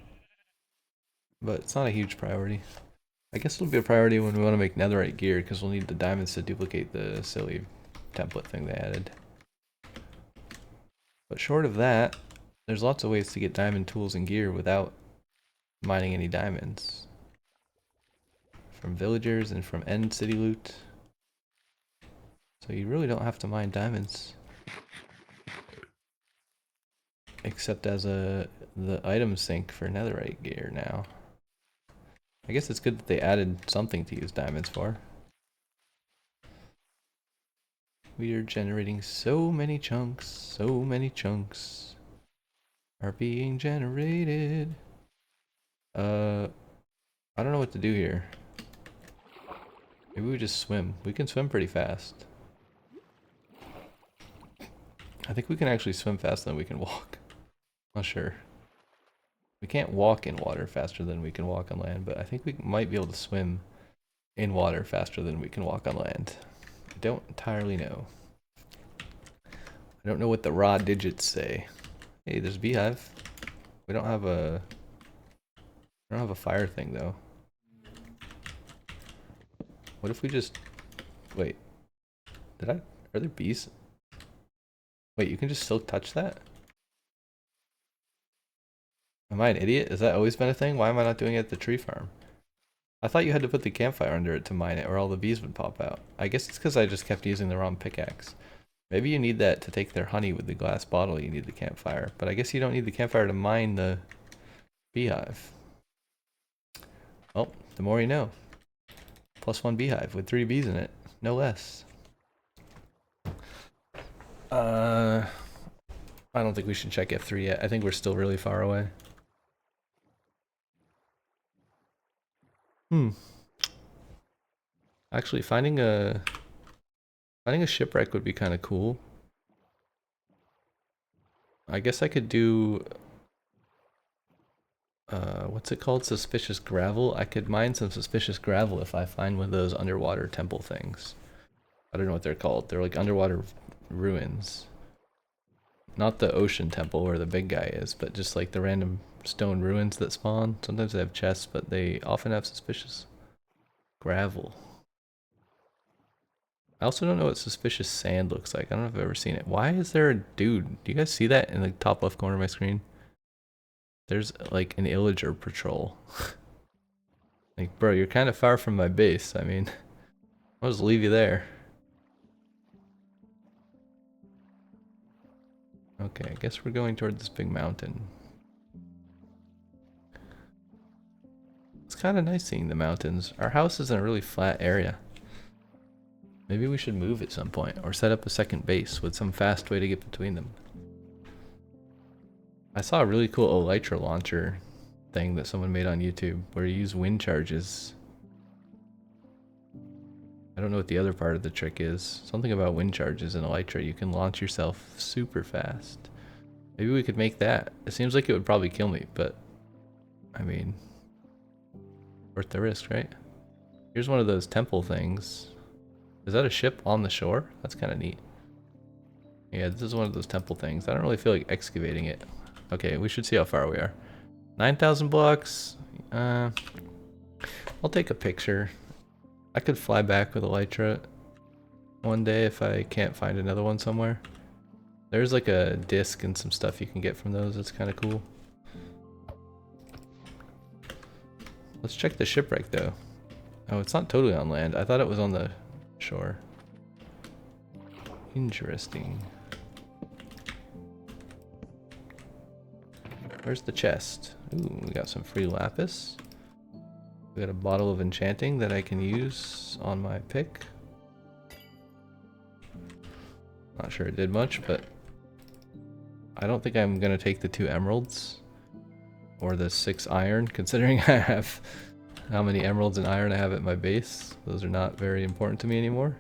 but it's not a huge priority. I guess it'll be a priority when we want to make netherite gear, because we'll need the diamonds to duplicate the silly template thing they added. But short of that, there's lots of ways to get diamond tools and gear without mining any diamonds. From villagers and from end city loot. So you really don't have to mine diamonds. Except as the item sink for netherite gear now. I guess it's good that they added something to use diamonds for. We are generating so many chunks are being generated. I don't know what to do here. Maybe we just swim. We can swim pretty fast. I think we can actually swim faster than we can walk. Not sure. We can't walk in water faster than we can walk on land, but I think we might be able to swim in water faster than we can walk on land. I don't entirely know. I don't know what the raw digits say. Hey, there's a beehive. We don't have a fire thing though. What if we just wait? Are there bees? Wait, you can just still touch that? Am I an idiot? Has that always been a thing? Why am I not doing it at the tree farm? I thought you had to put the campfire under it to mine it or all the bees would pop out. I guess it's because I just kept using the wrong pickaxe. Maybe you need that to take their honey with the glass bottle, you need the campfire. But I guess you don't need the campfire to mine the beehive. Well, the more you know. +1 beehive with 3 bees in it. No less. I don't think we should check F3 yet. I think we're still really far away. Actually, finding a shipwreck would be kind of cool. I guess I could do what's it called? Suspicious gravel. I could mine some suspicious gravel if I find one of those underwater temple things. I don't know what they're called. They're like underwater ruins. Not the ocean temple where the big guy is, but just like the random stone ruins that spawn. Sometimes they have chests, but they often have suspicious gravel. I also don't know what suspicious sand looks like. I don't know if I've ever seen it. Why is there a dude? Do you guys see that in the top left corner of my screen? There's like an illager patrol. Like, bro, you're kind of far from my base. I mean, I'll just leave you there. Okay, I guess we're going toward this big mountain. It's kind of nice seeing the mountains. Our house is in a really flat area. Maybe we should move at some point, or set up a second base with some fast way to get between them. I saw a really cool elytra launcher thing that someone made on YouTube, where you use wind charges. I don't know what the other part of the trick is. Something about wind charges in elytra. You can launch yourself super fast. Maybe we could make that. It seems like it would probably kill me, but I mean, worth the risk, right? Here's one of those temple things. Is that a ship on the shore? That's kind of neat. Yeah, this is one of those temple things. I don't really feel like excavating it. Okay, we should see how far we are. 9,000 blocks. I'll take a picture. I could fly back with elytra one day if I can't find another one somewhere. There's like a disc and some stuff you can get from those. It's kind of cool. Let's check the shipwreck though. Oh, it's not totally on land. I thought it was on the shore. Interesting. Where's the chest? Ooh, we got some free lapis. We got a bottle of enchanting that I can use on my pick. Not sure it did much, but I don't think I'm gonna take the 2 emeralds or the 6 iron, considering I have how many emeralds and iron I have at my base. Those are not very important to me anymore.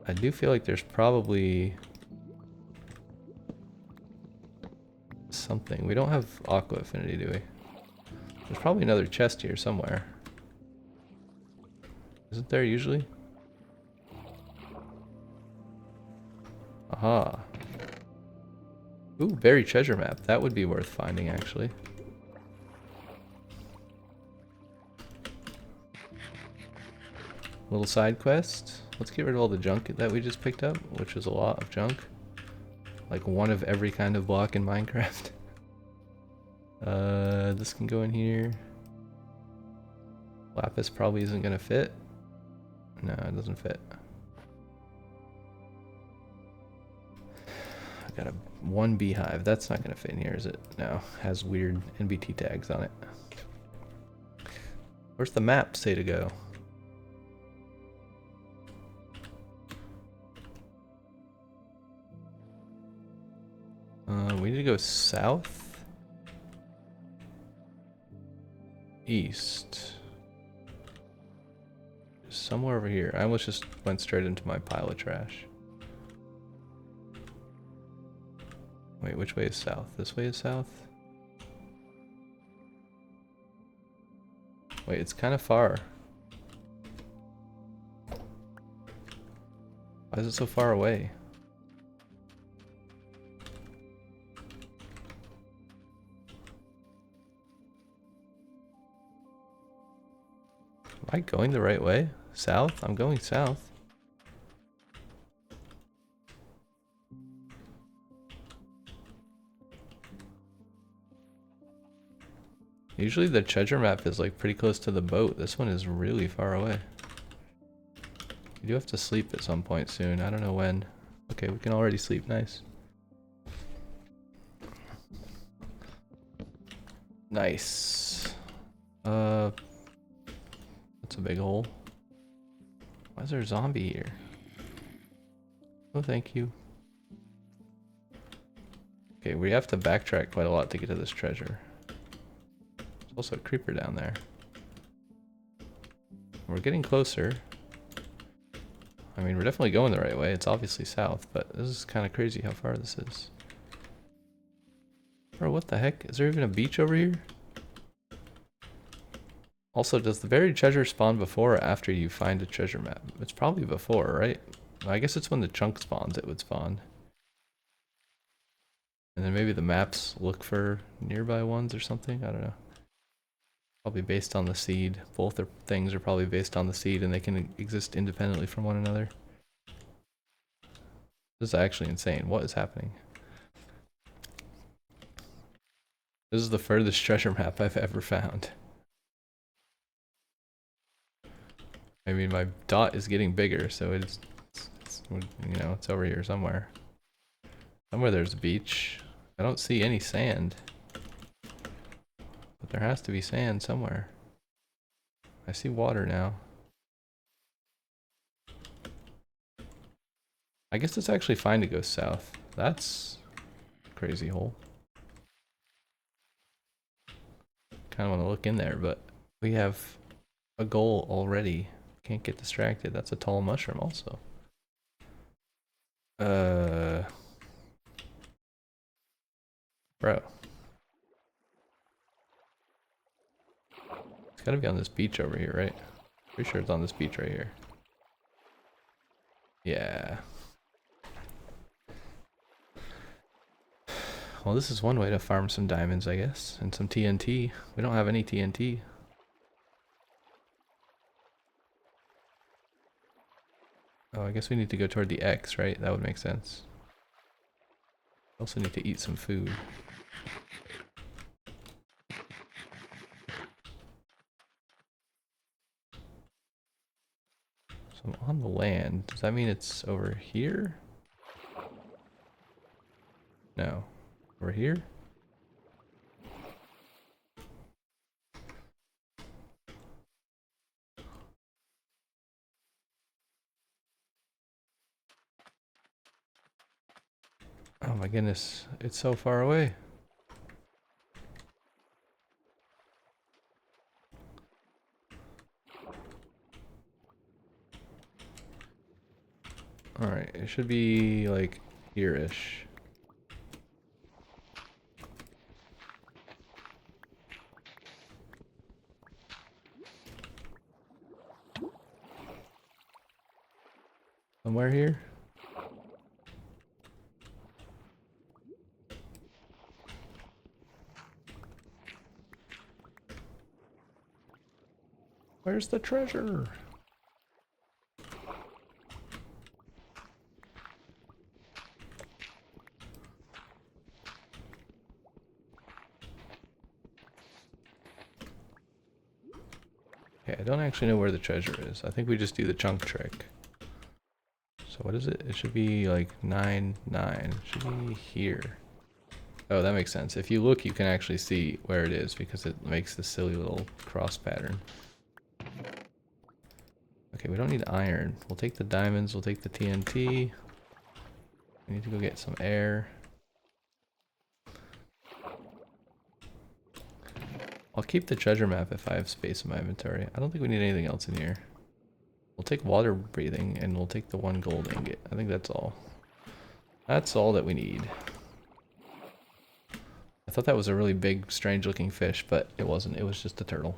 I do feel like there's probably something. We don't have aqua affinity, do we? There's probably another chest here somewhere. Isn't there usually? Aha. Ooh, buried treasure map. That would be worth finding, actually. Little side quest. Let's get rid of all the junk that we just picked up, which is a lot of junk. Like one of every kind of block in Minecraft. This can go in here. Lapis probably isn't gonna fit. No, it doesn't fit. I got 1 beehive. That's not gonna fit in here, is it? No, has weird NBT tags on it. Where's the map say to go? We need to go south, east, somewhere over here. I almost just went straight into my pile of trash. Wait, which way is south? This way is south? Wait, it's kind of far. Why is it so far away? Am I going the right way? South? I'm going south. Usually the treasure map is like pretty close to the boat. This one is really far away. You do have to sleep at some point soon. I don't know when. Okay, we can already sleep. Nice. Nice. That's a big hole. Why is there a zombie here? Oh, thank you. Okay, we have to backtrack quite a lot to get to this treasure. There's also a creeper down there. We're getting closer. I mean, we're definitely going the right way. It's obviously south, but this is kind of crazy how far this is. Bro, what the heck? Is there even a beach over here? Also, does the buried treasure spawn before or after you find a treasure map? It's probably before, right? I guess it's when the chunk spawns it would spawn. And then maybe the maps look for nearby ones or something? I don't know. Probably based on the seed. Both things are probably based on the seed and they can exist independently from one another. This is actually insane. What is happening? This is the furthest treasure map I've ever found. I mean, my dot is getting bigger, so it's you know, it's over here somewhere. Somewhere there's a beach. I don't see any sand. But there has to be sand somewhere. I see water now. I guess it's actually fine to go south. That's a crazy hole. Kind of want to look in there, but we have a goal already. Can't get distracted. That's a tall mushroom also. Bro. It's gotta be on this beach over here, right? Pretty sure it's on this beach right here. Yeah. Well, this is one way to farm some diamonds, I guess. And some TNT. We don't have any TNT. Oh, I guess we need to go toward the X, right? That would make sense. Also need to eat some food. So I'm on the land. Does that mean it's over here? No. Over here? Oh my goodness, it's so far away. Alright, it should be like here-ish. Somewhere here? Where's the treasure? Okay, I don't actually know where the treasure is. I think we just do the chunk trick. So what is it? It should be like 9, 9. It should be here. Oh, that makes sense. If you look, you can actually see where it is because it makes this silly little cross pattern. Okay, we don't need iron. We'll take the diamonds, we'll take the TNT. We need to go get some air. I'll keep the treasure map if I have space in my inventory. I don't think we need anything else in here. We'll take water breathing and we'll take the 1 gold ingot. I think that's all. That's all that we need. I thought that was a really big, strange looking fish, but it wasn't. It was just a turtle.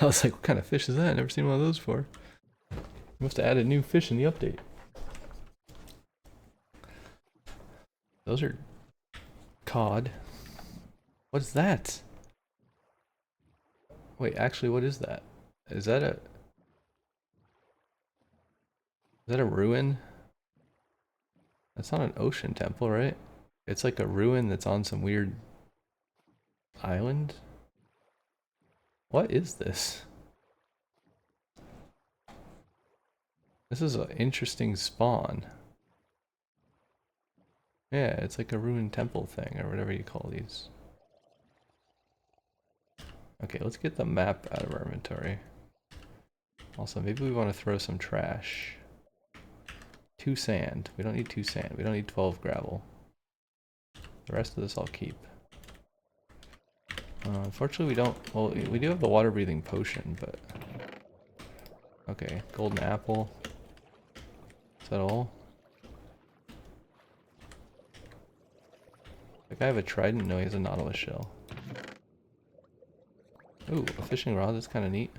I was like, what kind of fish is that? I've never seen one of those before. Must have added new fish in the update. Those are cod. What is that? Wait, actually, what is that? Is that a ruin? That's not an ocean temple, right? It's like a ruin that's on some weird island. What is this? This is an interesting spawn. Yeah, it's like a ruined temple thing, or whatever you call these. Okay, let's get the map out of our inventory. Also, maybe we want to throw some trash. 2 sand. We don't need 2 sand. We don't need 12 gravel. The rest of this I'll keep. Unfortunately, we don't... Well, we do have the water-breathing potion, but... Okay, golden apple. Is that all? Like, I have a trident? No, he has a nautilus shell. Ooh, a fishing rod. That's kind of neat.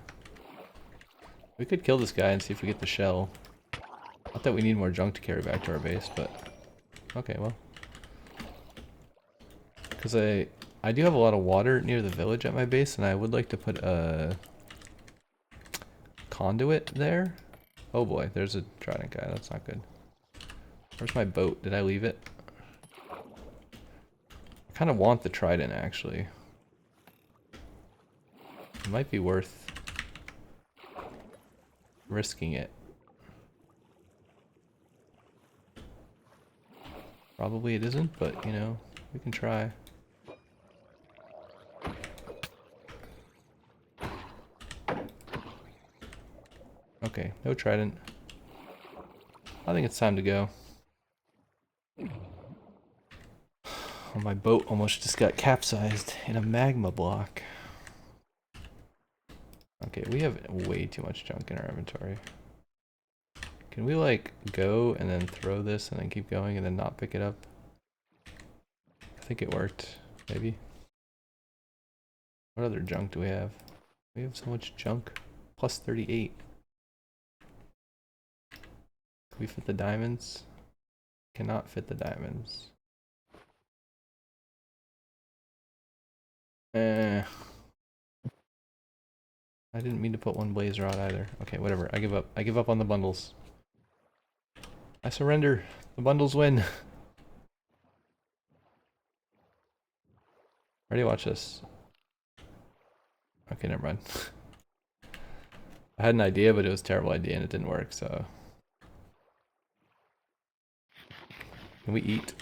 We could kill this guy and see if we get the shell. Not that we need more junk to carry back to our base, but... Okay, well. Because I do have a lot of water near the village at my base, and I would like to put a conduit there. Oh boy, there's a trident guy. That's not good. Where's my boat? Did I leave it? I kind of want the trident, actually. It might be worth risking it. Probably it isn't, but, you know, we can try. Okay, no trident. I think it's time to go. Oh, my boat almost just got capsized in a magma block. Okay, we have way too much junk in our inventory. Can we, like, go and then throw this and then keep going and then not pick it up? I think it worked. Maybe. What other junk do we have? We have so much junk. Plus 38. Can we fit the diamonds? Cannot fit the diamonds. I didn't mean to put one blaze rod either. Okay, whatever. I give up. I give up on the bundles. I surrender. The bundles win. Ready? Watch this. Okay, never mind. I had an idea, but it was a terrible idea and it didn't work, so... Can we eat?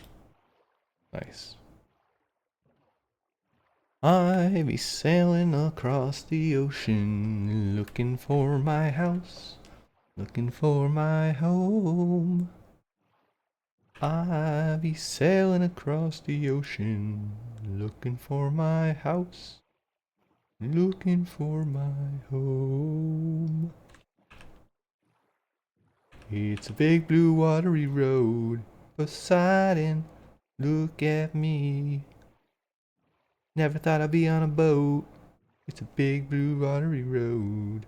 Nice. I be sailing across the ocean, looking for my house, looking for my home. I be sailing across the ocean, looking for my house, looking for my home. It's a big blue watery road, Poseidon, look at me. Never thought I'd be on a boat. It's a big blue watery road.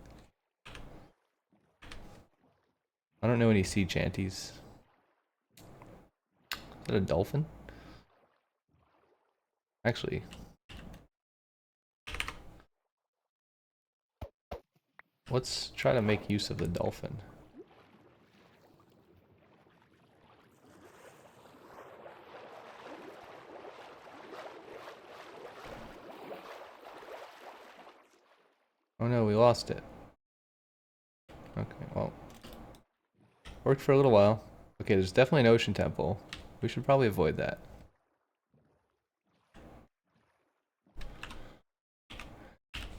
I don't know any sea chanties. Is that a dolphin? Actually. Let's try to make use of the dolphin. Oh no, we lost it. Okay, well. Worked for a little while. Okay, there's definitely an ocean temple. We should probably avoid that.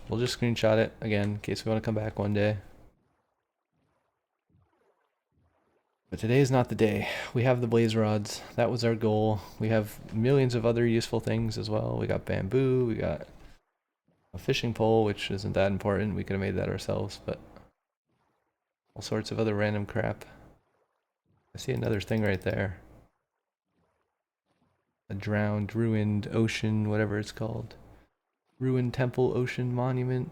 We'll just screenshot it again in case we want to come back one day. But today is not the day. We have the blaze rods. That was our goal. We have millions of other useful things as well. We got bamboo, we got a fishing pole, which isn't that important. We could have made that ourselves, but all sorts of other random crap. I see another thing right there. A drowned, ruined ocean, whatever it's called. Ruined temple, ocean monument.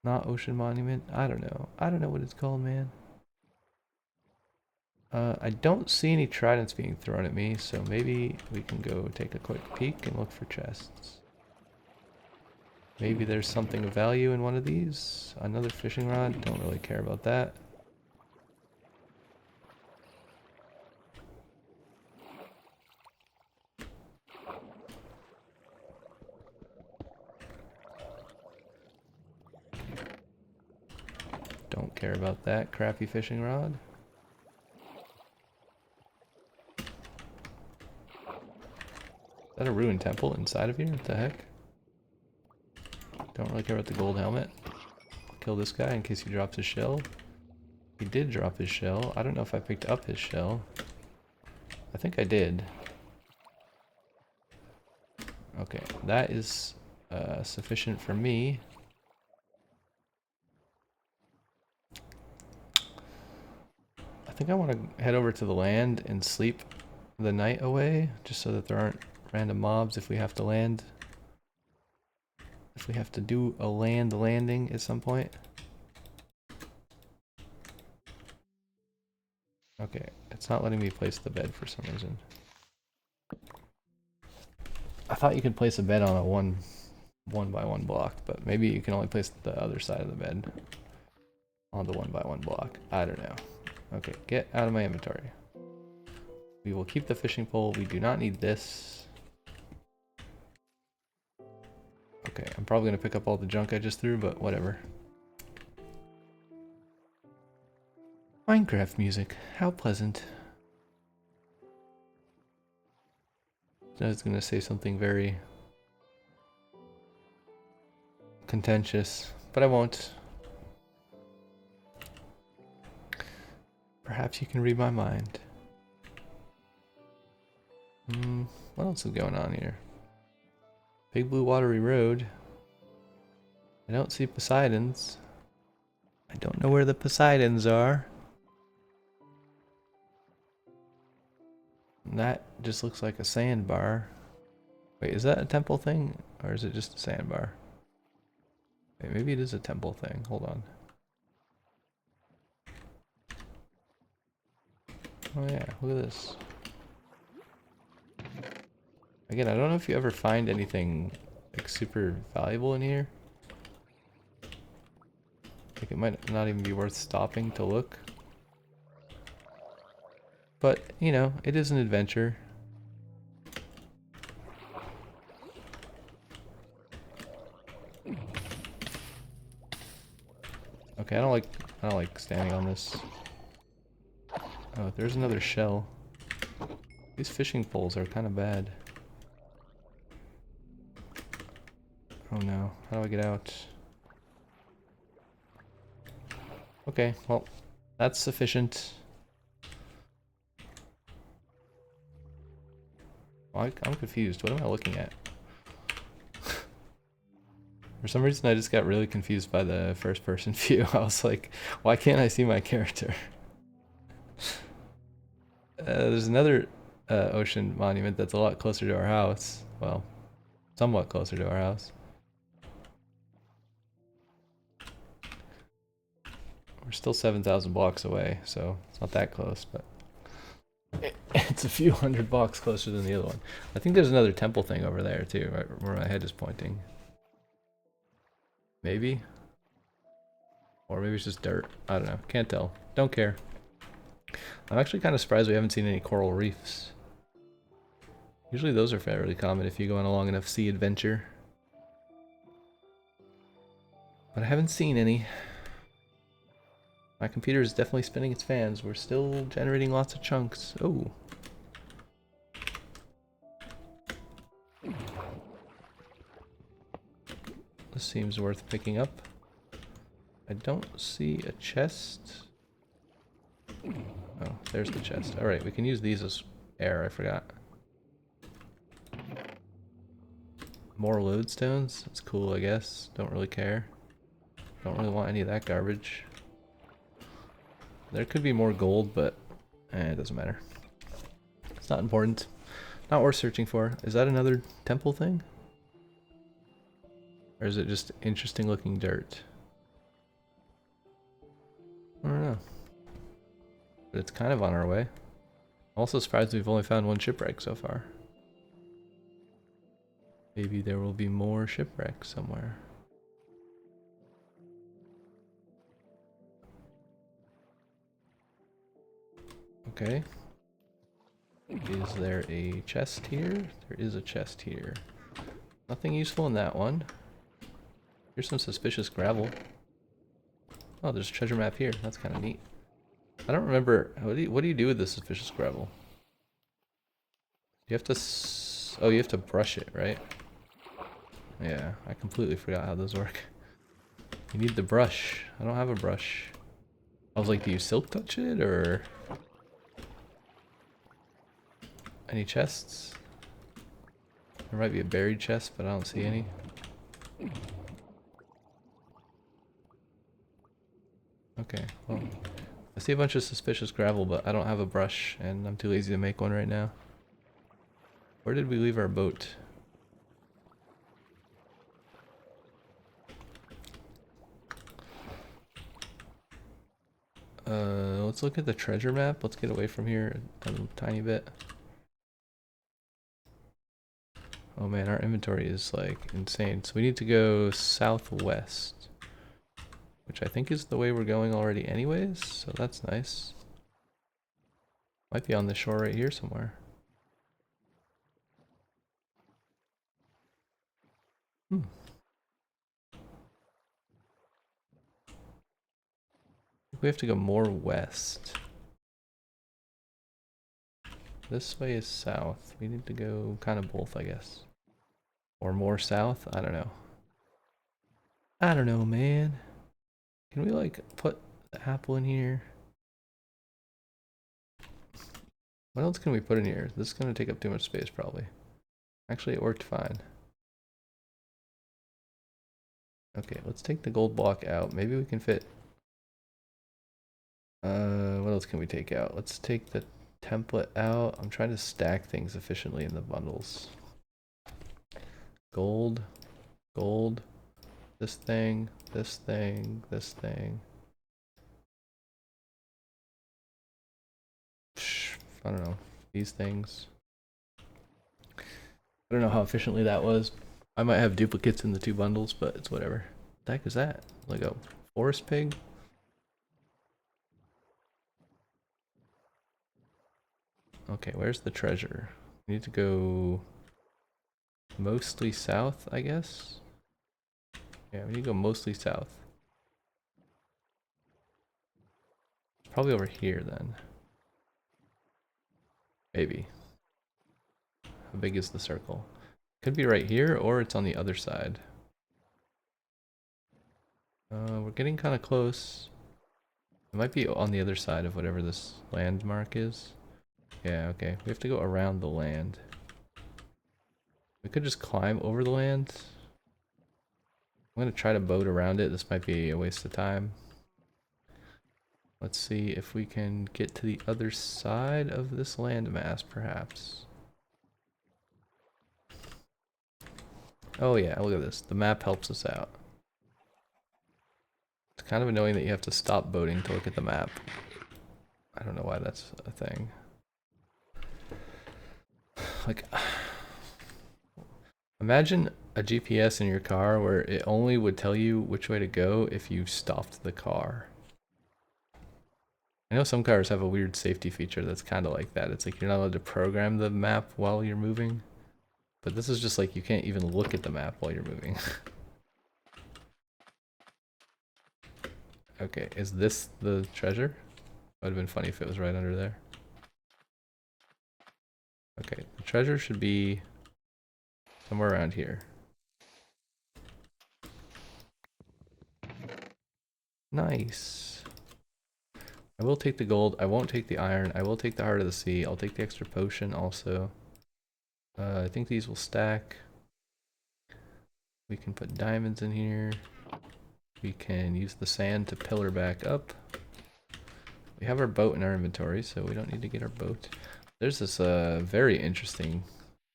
Not ocean monument. I don't know. I don't know what it's called, man. I don't see any tridents being thrown at me, so maybe we can go take a quick peek and look for chests. Maybe there's something of value in one of these. Another fishing rod. Don't really care about that. Don't care about that crappy fishing rod. Is that a ruined temple inside of here? What the heck? Don't really care about the gold helmet. Kill this guy in case he drops his shell. He did drop his shell. I don't know if I picked up his shell. I think I did. Okay, that is sufficient for me. I think I want to head over to the land and sleep the night away, just so that there aren't random mobs if we have to land. If we have to do a land landing at some point. Okay, it's not letting me place the bed for some reason. I thought you could place a bed on a one by one block, but maybe you can only place the other side of the bed on the 1 by 1 block. I don't know. Okay, get out of my inventory. We will keep the fishing pole. We do not need this. Okay, I'm probably going to pick up all the junk I just threw, but whatever. Minecraft music. How pleasant. I was going to say something very contentious, but I won't. Perhaps you can read my mind. What else is going on here? Big Blue Watery Road. I don't see Poseidons. I don't know where the Poseidons are. And that just looks like a sandbar. Wait, is that a temple thing? Or is it just a sandbar? Wait, maybe it is a temple thing. Hold on. Oh yeah, look at this. Again, I don't know if you ever find anything like super valuable in here. Like it might not even be worth stopping to look. But, you know, it is an adventure. Okay, I don't like standing on this. Oh, there's another shell. These fishing poles are kind of bad. Oh no, how do I get out? Okay, well, that's sufficient. Well, I'm confused. What am I looking at? For some reason, I just got really confused by the first-person view. I was like, why can't I see my character? There's another ocean monument that's a lot closer to our house. Well, somewhat closer to our house. We're still 7,000 blocks away, so it's not that close, but it's a few hundred blocks closer than the other one. I think there's another temple thing over there too, right where my head is pointing. Maybe? Or maybe it's just dirt. I don't know. Can't tell. Don't care. I'm actually kind of surprised we haven't seen any coral reefs. Usually those are fairly common if you go on a long enough sea adventure. But I haven't seen any. My computer is definitely spinning its fans. We're still generating lots of chunks. Oh. This seems worth picking up. I don't see a chest. Oh, there's the chest. Alright, we can use these as air, I forgot. More lodestones? That's cool, I guess. Don't really care. Don't really want any of that garbage. There could be more gold, but it doesn't matter. It's not important. Not worth searching for. Is that another temple thing? Or is it just interesting looking dirt? I don't know. But it's kind of on our way. I'm also surprised we've only found one shipwreck so far. Maybe there will be more shipwrecks somewhere. Okay. Is there a chest here? There is a chest here. Nothing useful in that one. Here's some suspicious gravel. Oh, there's a treasure map here. That's kind of neat. I don't remember. What do you do with the suspicious gravel? You have to... oh, you have to brush it, right? Yeah, I completely forgot how those work. You need the brush. I don't have a brush. I was like, do you silk touch it, or... any chests? There might be a buried chest, but I don't see any. Okay, well... I see a bunch of suspicious gravel, but I don't have a brush, and I'm too lazy to make one right now. Where did we leave our boat? Let's look at the treasure map. Let's get away from here a tiny bit. Oh man, our inventory is like insane. So we need to go southwest, which I think is the way we're going already anyways, so that's nice. Might be on the shore right here somewhere. We have to go more west. This way is south. We need to go kind of both, I guess. Or more south? I don't know. I don't know, man. Can we like put the apple in here? What else can we put in here? This is gonna take up too much space probably. Actually, it worked fine. Okay, let's take the gold block out. Maybe we can fit... what else can we take out? Let's take the template out. I'm trying to stack things efficiently in the bundles. Gold, gold, this thing, this thing, this thing. I don't know, these things. I don't know how efficiently that was. I might have duplicates in the two bundles, but it's whatever. What the heck is that? Like a forest pig? Okay, where's the treasure? We need to go mostly south, I guess? Yeah, we need to go mostly south. It's probably over here then. Maybe. How big is the circle? Could be right here, or it's on the other side. We're getting kind of close. It might be on the other side of whatever this landmark is. Yeah, okay. We have to go around the land. We could just climb over the land. I'm gonna try to boat around it. This might be a waste of time. Let's see if we can get to the other side of this landmass, perhaps. Oh yeah, look at this. The map helps us out. It's kind of annoying that you have to stop boating to look at the map. I don't know why that's a thing. Like, imagine a GPS in your car where it only would tell you which way to go if you stopped the car. I know some cars have a weird safety feature that's kind of like that. It's like you're not allowed to program the map while you're moving. But this is just like you can't even look at the map while you're moving. Okay, is this the treasure? Would have been funny if it was right under there. Okay, the treasure should be somewhere around here. Nice. I will take the gold. I won't take the iron. I will take the heart of the sea. I'll take the extra potion also. I think these will stack. We can put diamonds in here. We can use the sand to pillar back up. We have our boat in our inventory, so we don't need to get our boat. There's this very interesting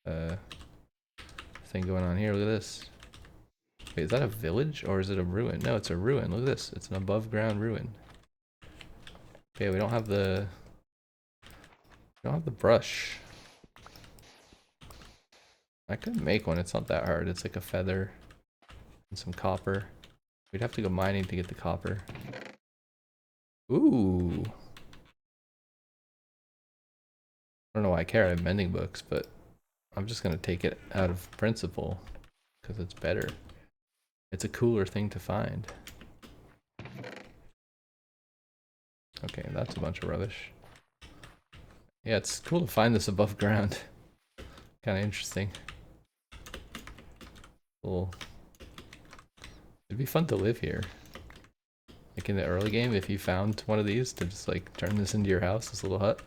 thing going on here. Look at this. Wait, is that a village or is it a ruin? No, it's a ruin. Look at this. It's an above ground ruin. Okay, we don't have the brush. I could make one. It's not that hard. It's like a feather and some copper. We'd have to go mining to get the copper. Ooh. I don't know why I care. I have mending books, but I'm just gonna take it out of principle because it's better. It's a cooler thing to find. Okay, that's a bunch of rubbish. Yeah, it's cool to find this above ground. Kind of interesting. Cool. It'd be fun to live here. Like in the early game, if you found one of these to just like turn this into your house, this little hut.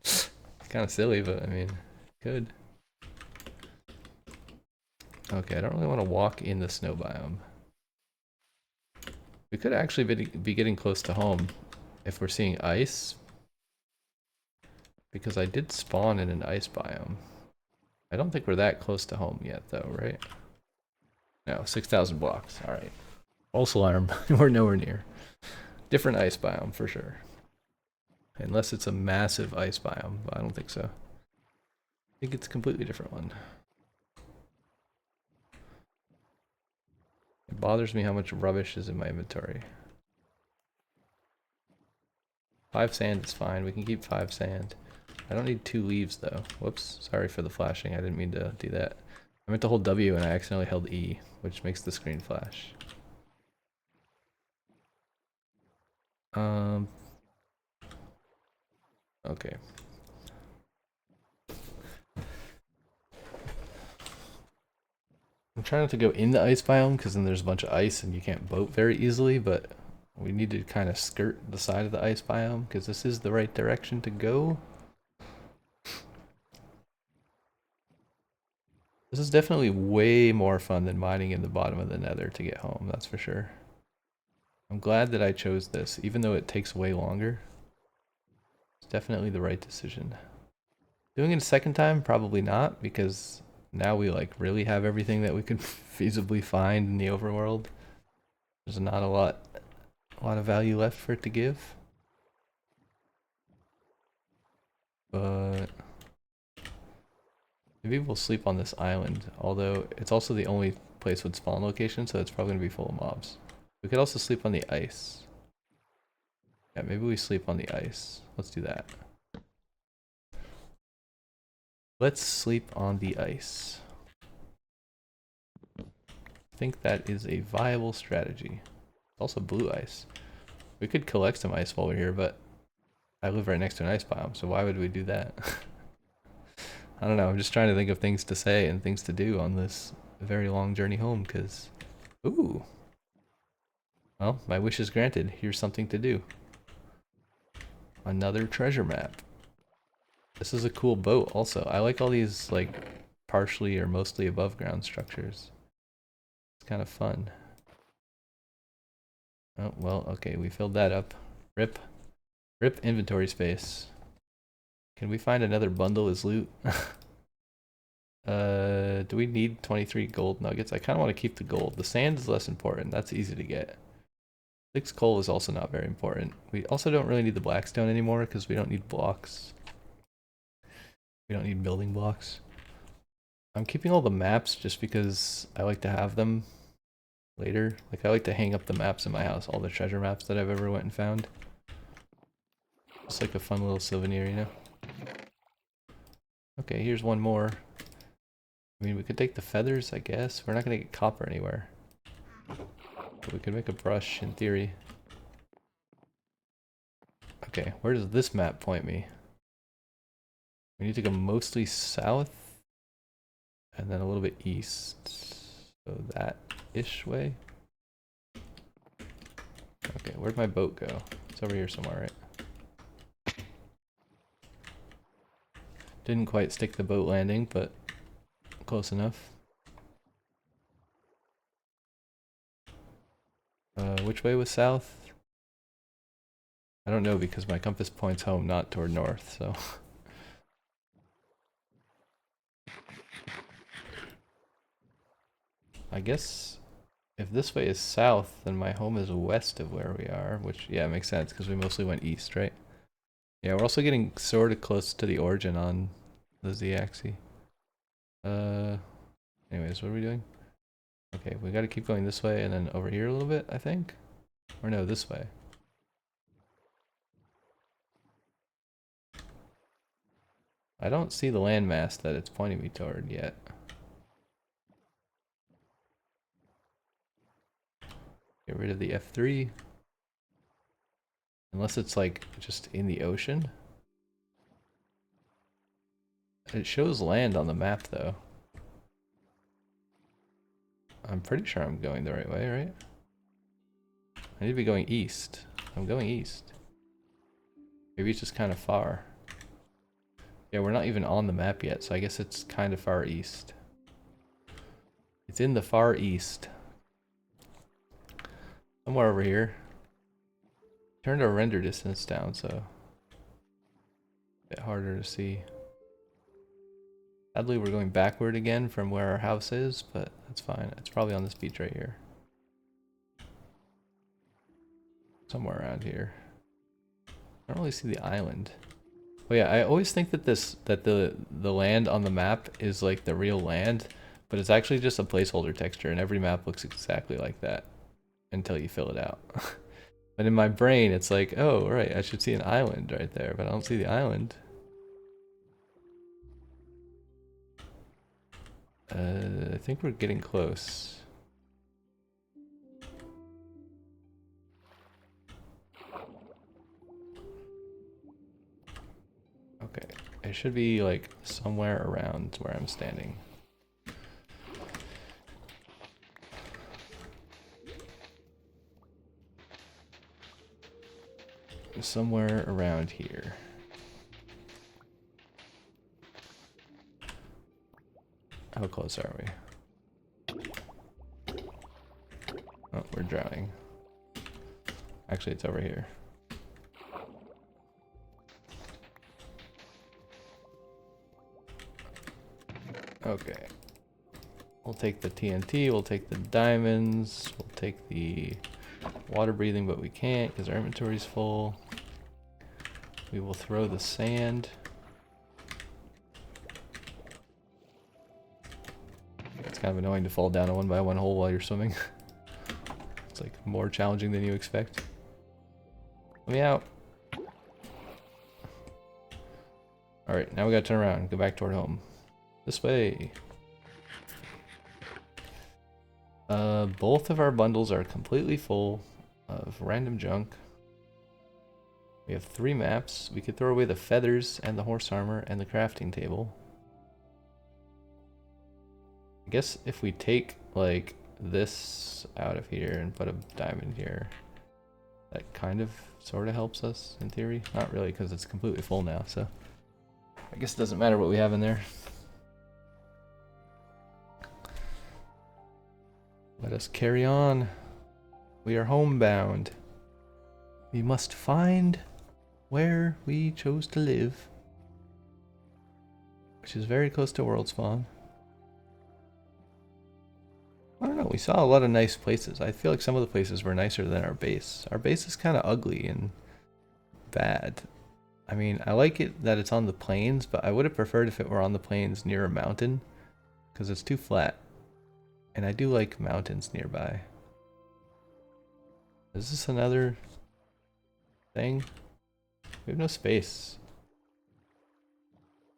It's kind of silly, but I mean, good. Okay, I don't really want to walk in the snow biome. We could actually be getting close to home if we're seeing ice. Because I did spawn in an ice biome. I don't think we're that close to home yet though, right? No, 6,000 blocks. Alright. False alarm. We're nowhere near. Different ice biome for sure. Unless it's a massive ice biome, but I don't think so. I think it's a completely different one. It bothers me how much rubbish is in my inventory. 5 sand is fine. We can keep 5 sand. I don't need 2 leaves though. Whoops. Sorry for the flashing. I didn't mean to do that. I meant to hold W and I accidentally held E, which makes the screen flash. Okay. I'm trying not to go in the ice biome because then there's a bunch of ice and you can't boat very easily, but we need to kind of skirt the side of the ice biome because this is the right direction to go. This is definitely way more fun than mining in the bottom of the nether to get home, that's for sure. I'm glad that I chose this, even though it takes way longer. It's definitely the right decision. Doing it a second time? Probably not, because now we like really have everything that we could feasibly find in the overworld. There's not a lot of value left for it to give. But maybe we'll sleep on this island, although it's also the only place with spawn location, so it's probably going to be full of mobs. We could also sleep on the ice. Yeah, maybe we sleep on the ice. Let's do that. Let's sleep on the ice. I think that is a viable strategy. Also blue ice. We could collect some ice while we're here, but I live right next to an ice biome, so why would we do that? I don't know, I'm just trying to think of things to say and things to do on this very long journey home, because... Ooh! Well, my wish is granted. Here's something to do. Another treasure map. This is a cool boat also. I like all these, like, partially or mostly above ground structures. It's kind of fun. Oh, well, okay, we filled that up. Rip. Rip inventory space. Can we find another bundle as loot? Do we need 23 gold nuggets? I kind of want to keep the gold. The sand is less important. That's easy to get. 6 coal is also not very important. We also don't really need the blackstone anymore because we don't need blocks. We don't need building blocks. I'm keeping all the maps just because I like to have them later. Like, I like to hang up the maps in my house, all the treasure maps that I've ever went and found. It's like a fun little souvenir, you know? Okay, here's one more. I mean, we could take the feathers, I guess. We're not gonna get copper anywhere. But we could make a brush, in theory. Okay, where does this map point me? We need to go mostly south. And then a little bit east. So that-ish way. Okay, where'd my boat go? It's over here somewhere, right? Didn't quite stick the boat landing, but close enough. Which way was south? I don't know because my compass points home, not toward north, so... I guess if this way is south, then my home is west of where we are, which, yeah, makes sense because we mostly went east, right? Yeah, we're also getting sort of close to the origin on the z-axis. Anyways, what are we doing? Okay, we gotta keep going this way and then over here a little bit, I think? Or no, this way. I don't see the landmass that it's pointing me toward yet. Get rid of the F3. Unless it's like just in the ocean. It shows land on the map though. I'm pretty sure I'm going the right way, right? I need to be going east. I'm going east. Maybe it's just kind of far. Yeah, we're not even on the map yet, so I guess it's kind of far east. It's in the far east. Somewhere over here. Turned our render distance down, so a bit harder to see. Sadly, we're going backward again from where our house is, but that's fine. It's probably on this beach right here. Somewhere around here. I don't really see the island. Oh yeah, I always think that the land on the map is like the real land, but it's actually just a placeholder texture, and every map looks exactly like that until you fill it out. But in my brain, it's like, oh right, I should see an island right there, but I don't see the island. I think we're getting close. Okay, it should be like somewhere around where I'm standing. Somewhere around here. How close are we? Oh, we're drowning. Actually, it's over here. Okay. We'll take the TNT, we'll take the diamonds, we'll take the water breathing, but we can't because our inventory's full. We will throw the sand. It's kind of annoying to fall down a one by one hole while you're swimming. It's like more challenging than you expect. Let me out. Alright, now we gotta turn around and go back toward home. This way. Both of our bundles are completely full of random junk. We have 3 maps. We could throw away the feathers and the horse armor and the crafting table. I guess if we take like this out of here and put a diamond here, that kind of sort of helps us in theory. Not really, because it's completely full now, so I guess it doesn't matter what we have in there. Let us carry on. We are homebound. We must find where we chose to live, which is very close to world spawn. I don't know, we saw a lot of nice places. I feel like some of the places were nicer than our base. Our base is kind of ugly and bad. I mean, I like it that it's on the plains, but I would have preferred if it were on the plains near a mountain, because it's too flat. And I do like mountains nearby. Is this another thing? We have no space.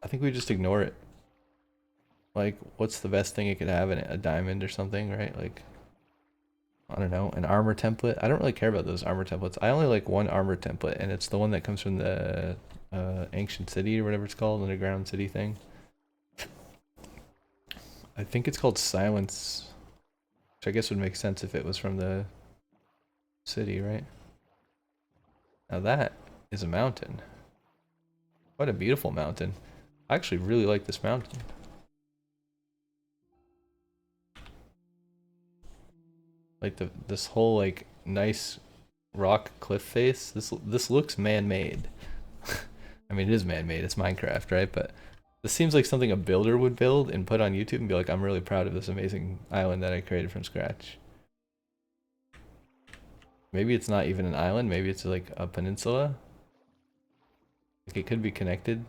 I think we just ignore it. Like, what's the best thing it could have in it? A diamond or something, right? Like, I don't know, an armor template. I don't really care about those armor templates. I only like one armor template, and it's the one that comes from the ancient city or whatever it's called, underground city thing. I think it's called Silence, which I guess would make sense if it was from the city, right? Now that is a mountain. What a beautiful mountain. I actually really like this mountain. Like this whole like nice rock cliff face. This looks man-made. I mean, it is man-made. It's Minecraft, right? But this seems like something a builder would build and put on YouTube and be like, I'm really proud of this amazing island that I created from scratch. Maybe it's not even an island. Maybe it's like a peninsula. Like it could be connected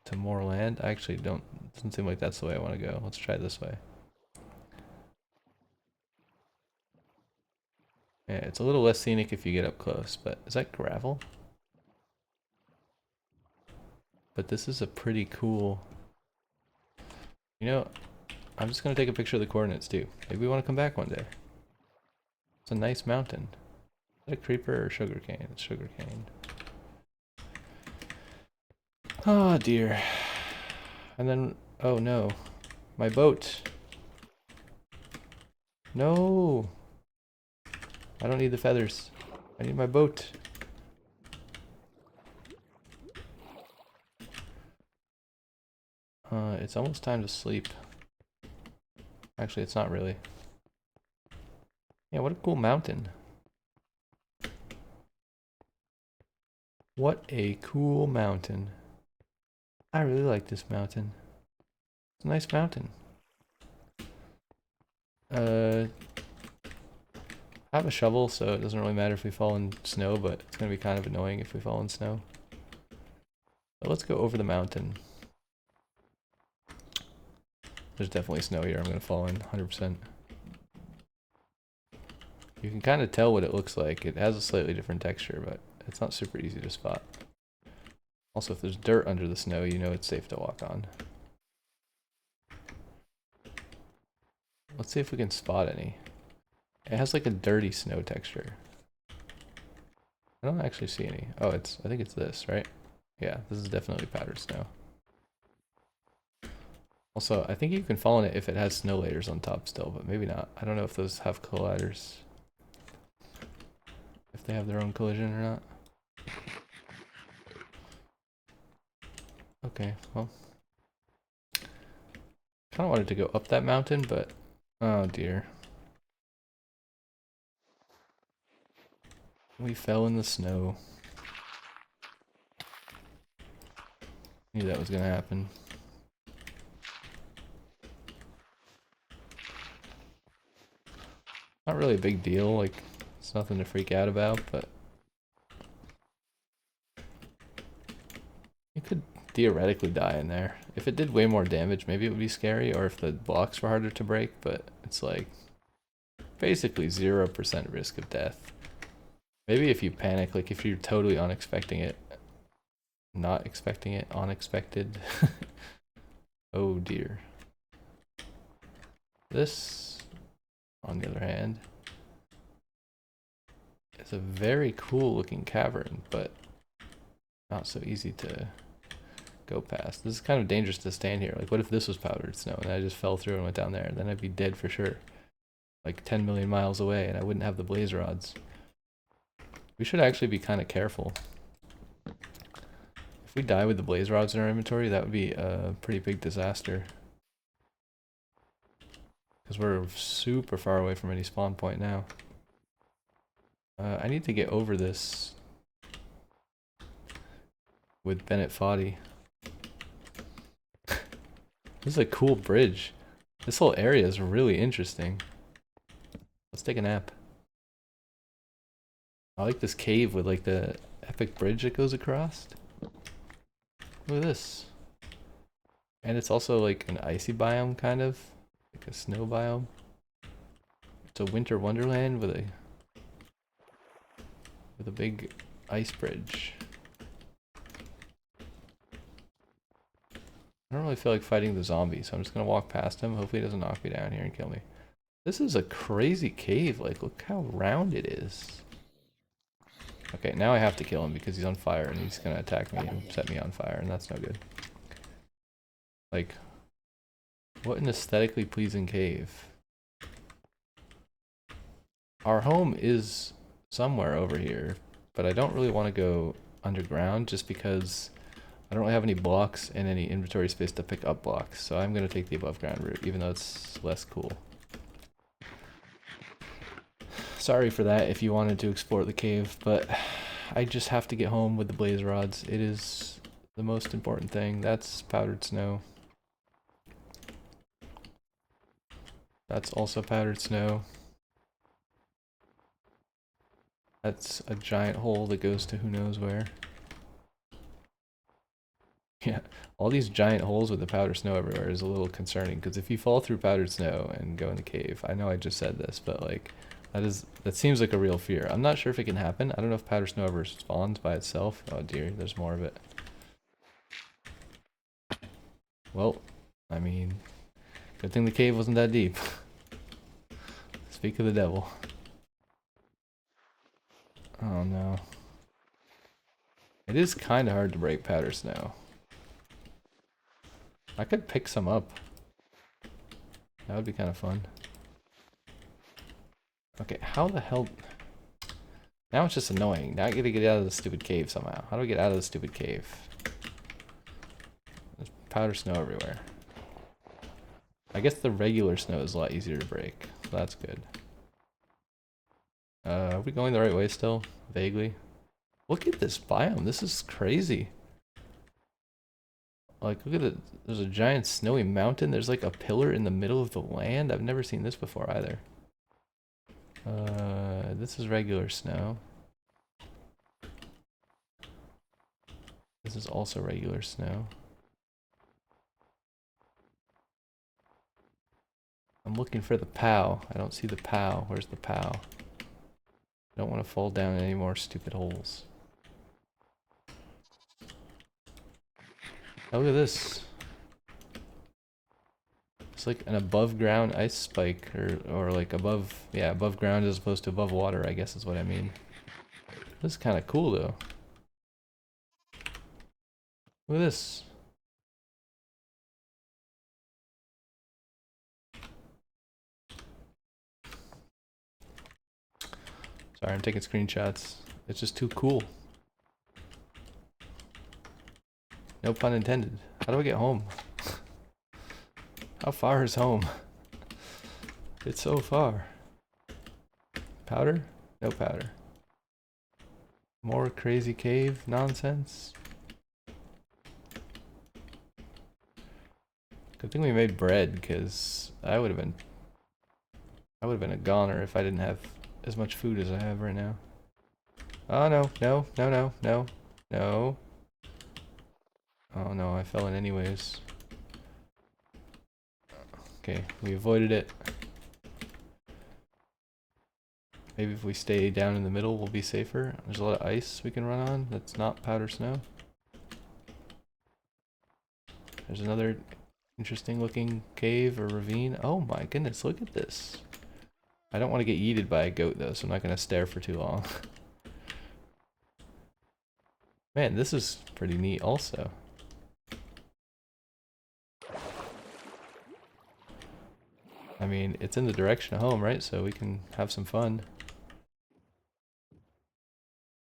to more land. I actually doesn't seem like that's the way I want to go. Let's try this way. Yeah, it's a little less scenic if you get up close, but is that gravel? but this is a pretty cool... You know, I'm just gonna take a picture of the coordinates too. Maybe we want to come back one day. It's a nice mountain. Is that a creeper or sugarcane? It's sugarcane. Oh dear. And then, oh no. My boat. No. I don't need the feathers. I need my boat. It's almost time to sleep. Actually, it's not really. Yeah, what a cool mountain. What a cool mountain. I really like this mountain. It's a nice mountain. I have a shovel, so it doesn't really matter if we fall in snow, but it's going to be kind of annoying if we fall in snow. So let's go over the mountain. There's definitely snow here. I'm going to fall in 100%. You can kind of tell what it looks like. It has a slightly different texture, but it's not super easy to spot. Also, if there's dirt under the snow, you know it's safe to walk on. Let's see if we can spot any. It has like a dirty snow texture. I don't actually see any. Oh, I think it's this, right? Yeah, this is definitely powdered snow. Also, I think you can fall in it if it has snow layers on top still, but maybe not. I don't know if those have colliders. If they have their own collision or not. Okay, well. Kind of wanted to go up that mountain, but... Oh dear. We fell in the snow. Knew that was gonna happen. Not really a big deal, like, it's nothing to freak out about, but... You could theoretically die in there. If it did way more damage, maybe it would be scary, or if the blocks were harder to break, but it's like... Basically 0% risk of death. Maybe if you panic, like if you're totally unexpecting it. Not expecting it, unexpected. Oh dear. This, on the other hand, is a very cool looking cavern, but not so easy to go past. This is kind of dangerous to stand here. Like, what if this was powdered snow and I just fell through and went down there? Then I'd be dead for sure. Like 10 million miles away, and I wouldn't have the blaze rods. We should actually be kind of careful. If we die with the blaze rods in our inventory, that would be a pretty big disaster. Because we're super far away from any spawn point now. I need to get over this with Bennett Foddy. This is a cool bridge. This whole area is really interesting. Let's take a nap. I like this cave with like the epic bridge that goes across. Look at this. And it's also like an icy biome kind of. Like a snow biome. It's a winter wonderland with a big ice bridge. I don't really feel like fighting the zombie, so I'm just gonna walk past him. Hopefully he doesn't knock me down here and kill me. This is a crazy cave. Like, look how round it is. Okay, now I have to kill him because he's on fire and he's gonna attack me and set me on fire, and that's no good. Like, what an aesthetically pleasing cave. Our home is somewhere over here, but I don't really want to go underground just because I don't really have any blocks and any inventory space to pick up blocks, so I'm gonna take the above ground route, even though it's less cool. Sorry for that if you wanted to explore the cave, but I just have to get home with the blaze rods. It is the most important thing. That's powdered snow. That's also powdered snow. That's a giant hole that goes to who knows where. Yeah, all these giant holes with the powdered snow everywhere is a little concerning, because if you fall through powdered snow and go in the cave, I know I just said this, but like, that seems like a real fear. I'm not sure if it can happen. I don't know if powdered snow ever spawns by itself. Oh dear, there's more of it. Well, I mean, good thing the cave wasn't that deep. Speak of the devil. Oh no. It is kind of hard to break powder snow. I could pick some up. That would be kind of fun. Okay, how the hell... Now it's just annoying. Now I gotta get out of the stupid cave somehow. How do I get out of the stupid cave? There's powder snow everywhere. I guess the regular snow is a lot easier to break. So that's good. Are we going the right way still? Vaguely. Look at this biome. This is crazy. Like, look at it. There's a giant snowy mountain. There's like a pillar in the middle of the land. I've never seen this before either. This is regular snow. This is also regular snow. I'm looking for the POW. I don't see the POW. Where's the POW? I don't want to fall down any more stupid holes. Oh, look at this. It's like an above ground ice spike, or like above, yeah, above ground as opposed to above water, I guess is what I mean. This is kind of cool though. Look at this. Sorry, I'm taking screenshots. It's just too cool. No pun intended. How do I get home? How far is home? It's so far. Powder? No powder. More crazy cave nonsense. Good thing we made bread, because I would have been a goner if I didn't have as much food as I have right now. Oh no, no, no, no, no, no. Oh no, I fell in anyways. Okay, we avoided it. Maybe if we stay down in the middle, we'll be safer. There's a lot of ice we can run on that's not powder snow. There's another interesting looking cave or ravine. Oh my goodness, look at this. I don't want to get yeeted by a goat though, so I'm not going to stare for too long. Man, this is pretty neat also. I mean, it's in the direction of home, right? So we can have some fun.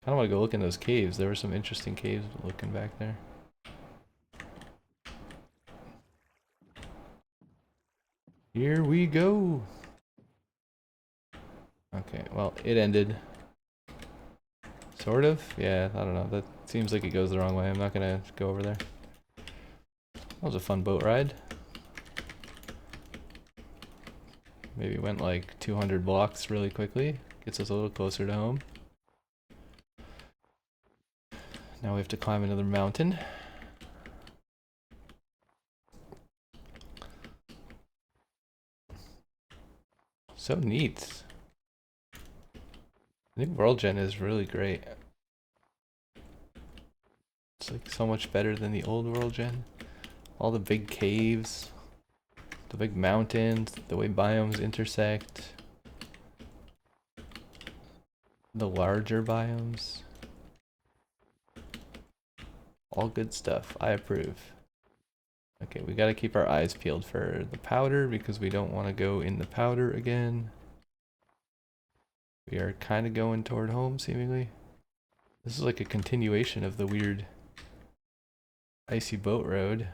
I don't want to go look in those caves. There were some interesting caves looking back there. Here we go. Okay, well, it ended. Sort of? Yeah, I don't know. That seems like it goes the wrong way. I'm not gonna go over there. That was a fun boat ride. Maybe went like 200 blocks really quickly. Gets us a little closer to home. Now we have to climb another mountain. So neat. I think World Gen is really great. It's like so much better than the old World Gen. All the big caves, the big mountains, the way biomes intersect, the larger biomes. All good stuff. I approve. Okay, we gotta keep our eyes peeled for the powder because we don't want to go in the powder again. We are kind of going toward home, seemingly. This is like a continuation of the weird icy boat road.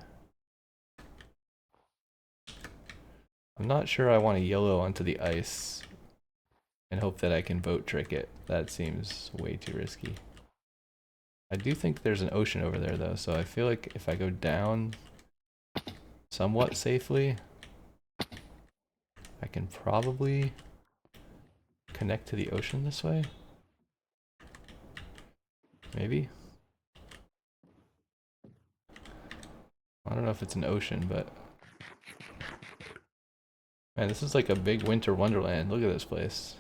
I'm not sure I want to YOLO onto the ice and hope that I can boat trick it. That seems way too risky. I do think there's an ocean over there though, so I feel like if I go down somewhat safely, I can probably connect to the ocean this way. Maybe? I don't know if it's an ocean, but... Man, this is like a big winter wonderland. Look at this place.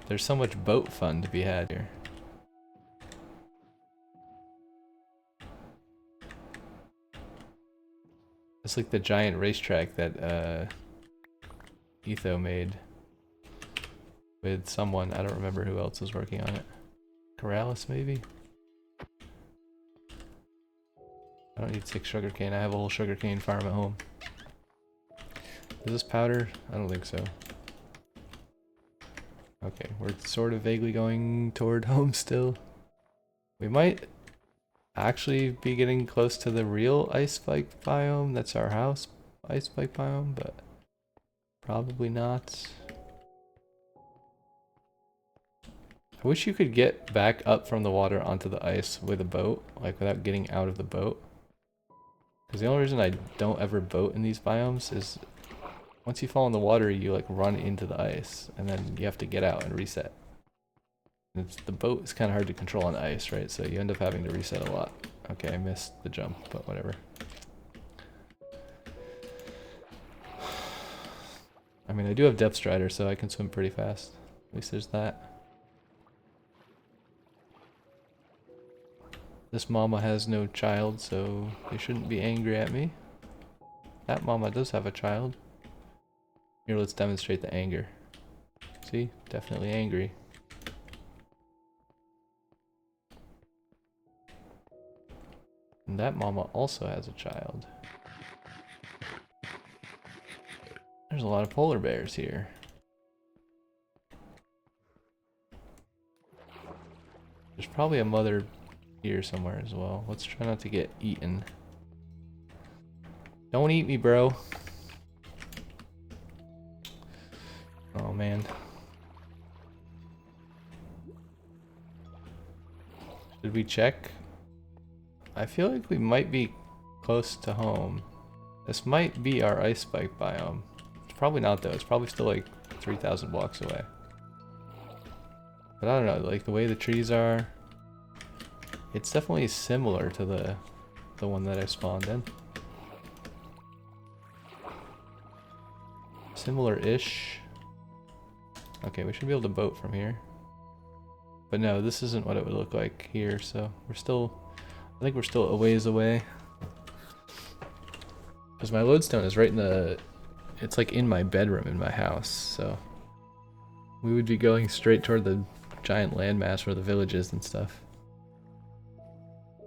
There's so much boat fun to be had here. It's like the giant racetrack that Etho made with someone. I don't remember who else was working on it. Corrales, maybe? I don't need 6 sugarcane. I have a whole sugarcane farm at home. Is this powder? I don't think so. Okay, we're sort of vaguely going toward home still. We might actually be getting close to the real ice spike biome. That's our house ice spike biome, but probably not. I wish you could get back up from the water onto the ice with a boat, like without getting out of the boat. Because the only reason I don't ever boat in these biomes is once you fall in the water, you like run into the ice, and then you have to get out and reset. The boat is kind of hard to control on ice, right? So you end up having to reset a lot. Okay, I missed the jump, but whatever. I mean, I do have depth strider, so I can swim pretty fast. At least there's that. This mama has no child, so they shouldn't be angry at me. That mama does have a child. Here, let's demonstrate the anger. See? Definitely angry. And that mama also has a child. There's a lot of polar bears here. There's probably a mother here somewhere as well. Let's try not to get eaten. Don't eat me, bro. Oh, man. Should we check? I feel like we might be close to home. This might be our ice spike biome. It's probably not though. It's probably still like 3,000 blocks away. But I don't know, like the way the trees are, it's definitely similar to the one that I spawned in. Similar-ish. Okay, we should be able to boat from here. But no, this isn't what it would look like here, so we're still, I think we're still a ways away. Because my lodestone is right in the, it's like in my bedroom in my house, so we would be going straight toward the giant landmass where the village is and stuff.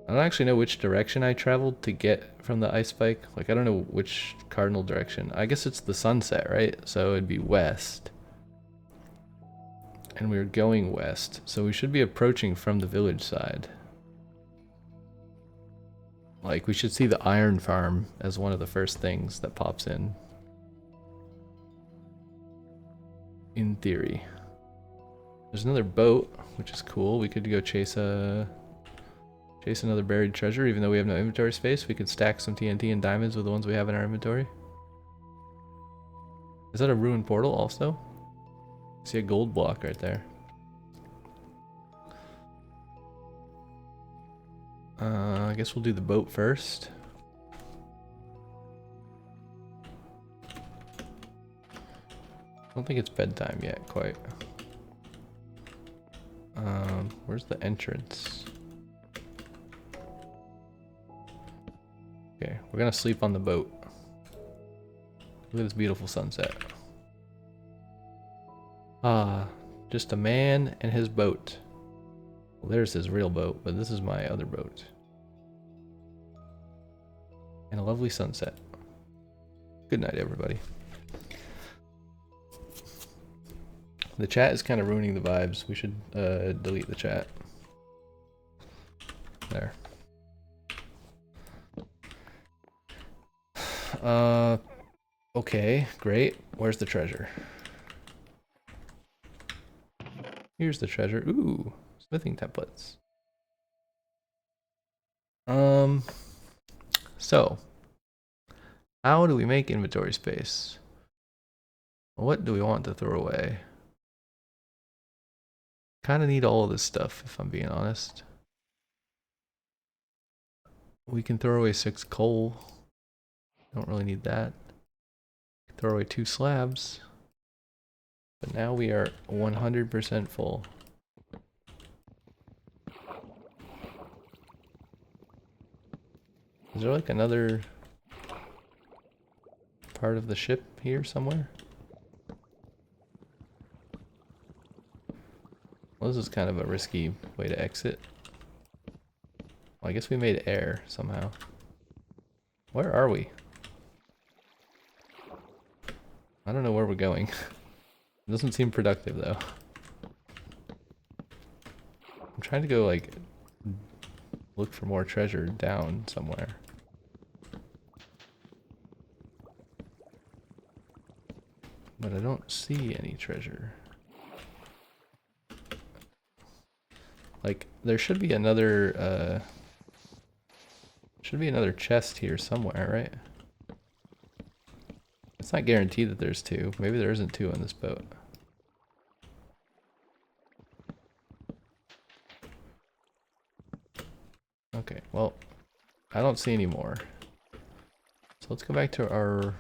I don't actually know which direction I traveled to get from the ice spike. Like, I don't know which cardinal direction. I guess it's the sunset, right? So it'd be west. And we were going west, so we should be approaching from the village side. Like, we should see the iron farm as one of the first things that pops in. In theory. There's another boat, which is cool. We could go chase another buried treasure, even though we have no inventory space. We could stack some TNT and diamonds with the ones we have in our inventory. Is that a ruined portal also? I see a gold block right there. I guess we'll do the boat first. I don't think it's bedtime yet, quite. Where's the entrance? Okay, we're gonna sleep on the boat. Look at this beautiful sunset. Ah, just a man and his boat. Well, there's his real boat, but this is my other boat. And a lovely sunset. Good night, everybody. The chat is kind of ruining the vibes. We should delete the chat. There. Okay, great. Where's the treasure? Here's the treasure. Ooh, smithing templates. So, how do we make inventory space? What do we want to throw away? Kind of need all of this stuff, if I'm being honest. We can throw away 6 coal. Don't really need that. Throw away 2 slabs. But now we are 100% full. Is there like another... part of the ship here somewhere? Well, this is kind of a risky way to exit. Well, I guess we made air somehow. Where are we? I don't know where we're going. It doesn't seem productive though. I'm trying to go like look for more treasure down somewhere. But I don't see any treasure. Like, there should be another chest here somewhere, right? It's not guaranteed that there's two. Maybe there isn't two on this boat. Okay, well, I don't see any more. So let's go back to our...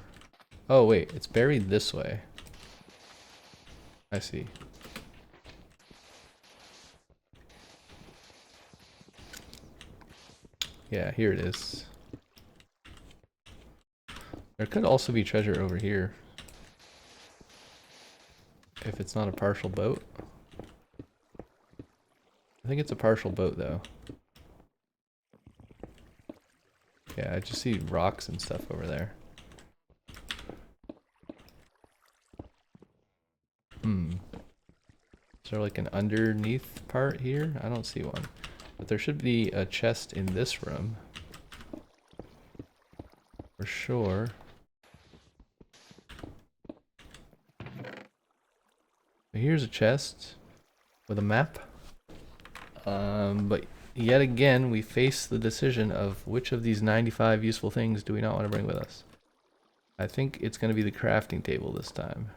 Oh wait, it's buried this way. I see. Yeah, here it is. There could also be treasure over here. If it's not a partial boat. I think it's a partial boat though. Yeah, I just see rocks and stuff over there. Is there like an underneath part here? I don't see one. But there should be a chest in this room. For sure. Here's a chest with a map. But yet again, we face the decision of which of these 95 useful things do we not want to bring with us. I think it's going to be the crafting table this time.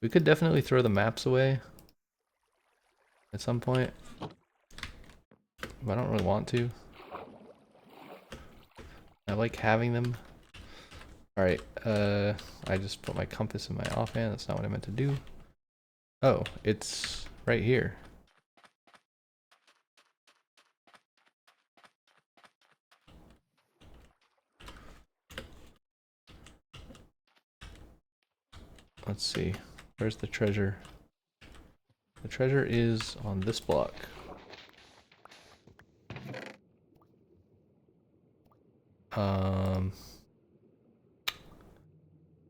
We could definitely throw the maps away at some point. But I don't really want to. I like having them. Alright, I just put my compass in my offhand. That's not what I meant to do. Oh, it's right here. Let's see. Where's the treasure? The treasure is on this block.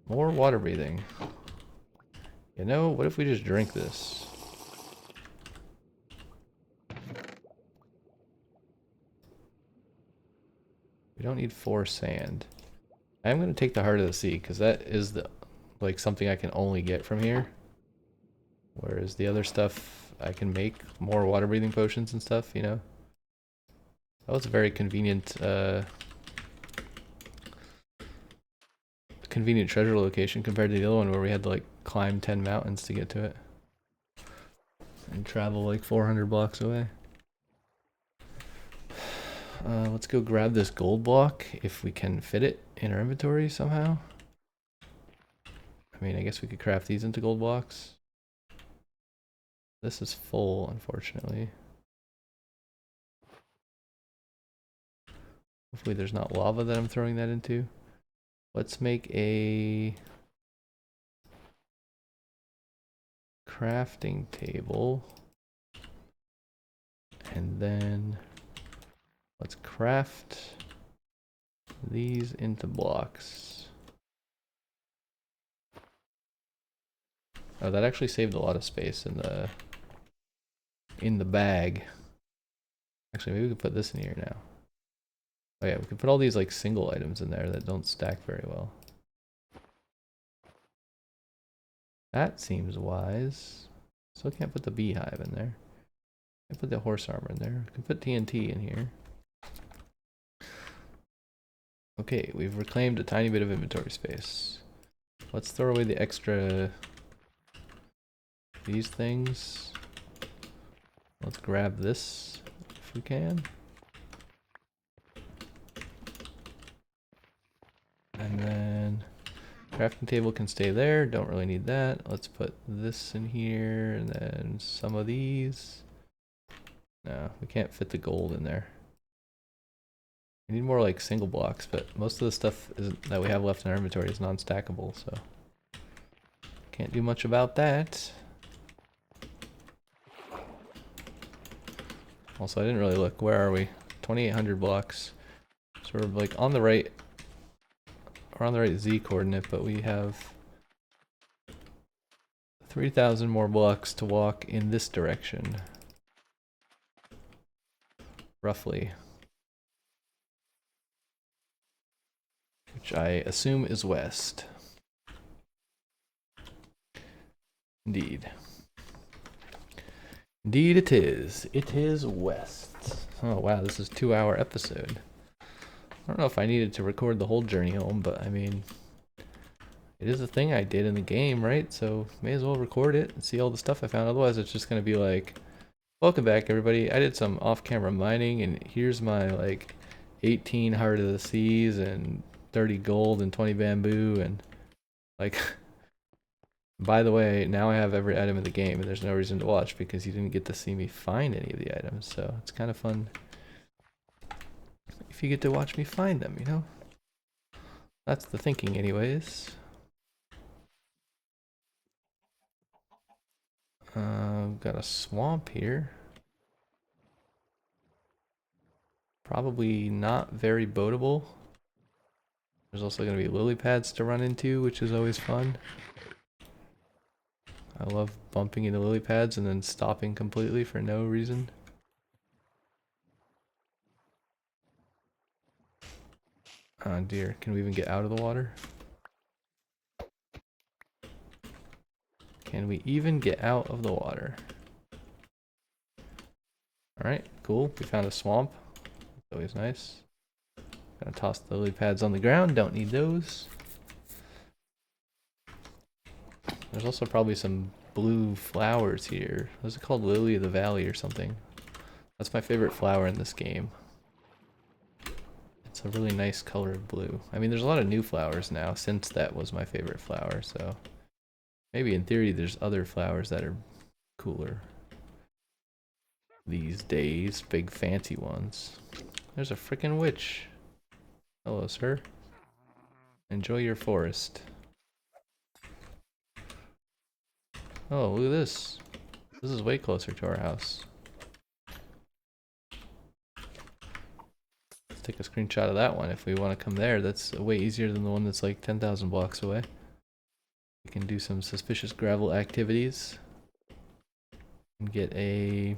More water breathing. You know, what if we just drink this? We don't need 4 sand. I am going to take the heart of the sea because that is the like something I can only get from here. Whereas the other stuff I can make more water breathing potions and stuff, you know. That was a very convenient convenient treasure location compared to the other one where we had to like climb 10 mountains to get to it. And travel like 400 blocks away. Let's go grab this gold block if we can fit it in our inventory somehow. I mean, I guess we could craft these into gold blocks. This is full, unfortunately. Hopefully there's not lava that I'm throwing that into. Let's make a crafting table. And then let's craft these into blocks. Oh, that actually saved a lot of space in the bag. Actually, maybe we could put this in here now. Oh yeah, we could put all these like single items in there that don't stack very well. That seems wise. Still can't put the beehive in there. Can't put the horse armor in there. We can put TNT in here. Okay, we've reclaimed a tiny bit of inventory space. Let's throw away the extra... these things. Let's grab this if we can. And then crafting table can stay there. Don't really need that. Let's put this in here and then some of these. No, we can't fit the gold in there. We need more like single blocks, but most of the stuff that we have left in our inventory is non-stackable, so can't do much about that. Also, I didn't really look. Where are we? 2,800 blocks. So we're like on the right, we're on the right Z coordinate, but we have 3,000 more blocks to walk in this direction. Roughly. Which I assume is west. Indeed. Indeed it is. It is west. Oh wow, this is a 2-hour episode. I don't know if I needed to record the whole journey home, but I mean, it is a thing I did in the game, right? So may as well record it and see all the stuff I found. Otherwise it's just gonna be like, welcome back everybody. I did some off-camera mining and here's my like 18 Heart of the Seas and 30 gold and 20 bamboo and like by the way, now I have every item in the game and there's no reason to watch because you didn't get to see me find any of the items, so it's kind of fun if you get to watch me find them, you know? That's the thinking anyways. Got a swamp here. Probably not very boatable. There's also going to be lily pads to run into, which is always fun. I love bumping into lily pads and then stopping completely for no reason. Oh dear, can we even get out of the water? Can we even get out of the water? Alright, cool. We found a swamp. That's always nice. Gonna toss the lily pads on the ground, don't need those. There's also probably some blue flowers here. What's it called? Lily of the Valley or something. That's my favorite flower in this game. It's a really nice color of blue. I mean, there's a lot of new flowers now since that was my favorite flower, so maybe in theory there's other flowers that are cooler these days, big fancy ones. There's a frickin' witch. Hello, sir. Enjoy your forest. Oh, look at this. This is way closer to our house. Let's take a screenshot of that one if we want to come there. That's way easier than the one that's like 10,000 blocks away. We can do some suspicious gravel activities. And get a...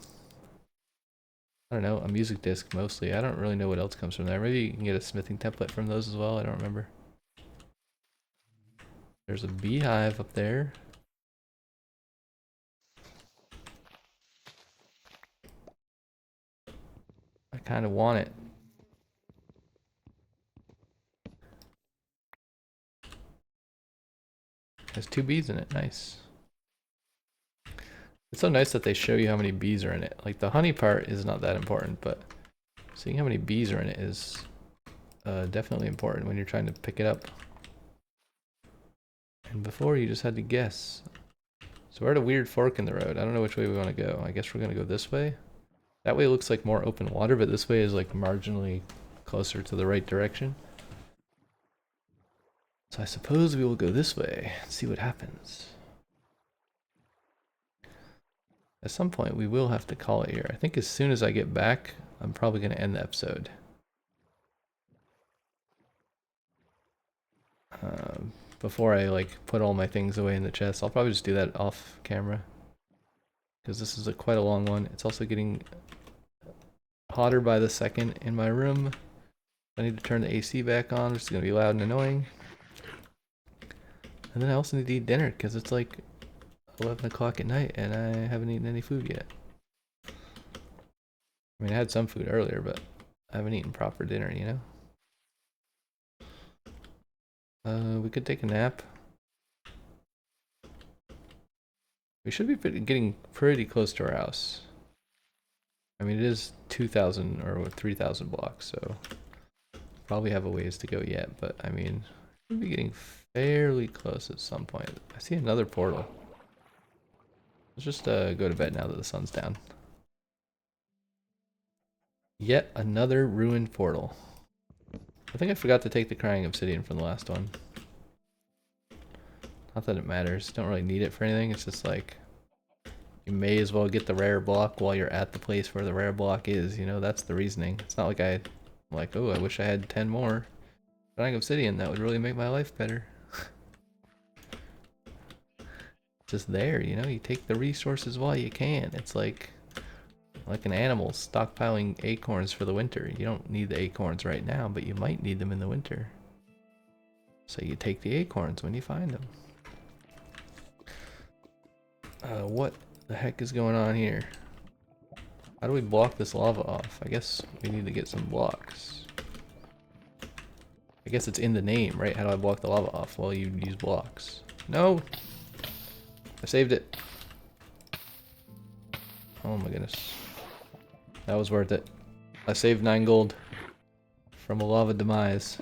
I don't know, a music disc mostly. I don't really know what else comes from there. Maybe you can get a smithing template from those as well. I don't remember. There's a beehive up there. I kind of want it. There's 2 bees in it. Nice. It's so nice that they show you how many bees are in it. Like the honey part is not that important, but seeing how many bees are in it is definitely important when you're trying to pick it up. And before you just had to guess. So we're at a weird fork in the road. I don't know which way we want to go. I guess we're going to go this way. That way looks like more open water, but this way is like marginally closer to the right direction. So I suppose we will go this way and see what happens. At some point we will have to call it here. I think as soon as I get back, I'm probably going to end the episode. Before I like put all my things away in the chest, I'll probably just do that off camera. Because this is quite a long one. It's also getting hotter by the second in my room. I need to turn the AC back on, which is going to be loud and annoying. And then I also need to eat dinner because it's like 11 o'clock at night and I haven't eaten any food yet. I mean, I had some food earlier, but I haven't eaten proper dinner, you know? We could take a nap. We should be getting pretty close to our house. I mean, it is 2,000 or 3,000 blocks, so probably have a ways to go yet, but I mean, we'll be getting fairly close at some point. I see another portal. Let's just go to bed now that the sun's down. Yet another ruined portal. I think I forgot to take the crying obsidian from the last one. Not that it matters. Don't really need it for anything. It's just like, you may as well get the rare block while you're at the place where the rare block is. You know, that's the reasoning. It's not like I'm like, oh, I wish I had 10 more crying obsidian. That would really make my life better. Just there, you know, you take the resources while you can. It's like an animal stockpiling acorns for the winter. You don't need the acorns right now, but you might need them in the winter. So you take the acorns when you find them. What the heck is going on here? How do we block this lava off? I guess we need to get some blocks. I guess it's in the name, right? How do I block the lava off? Well, you use blocks. No! I saved it. Oh my goodness. That was worth it. I saved 9 gold from a lava demise.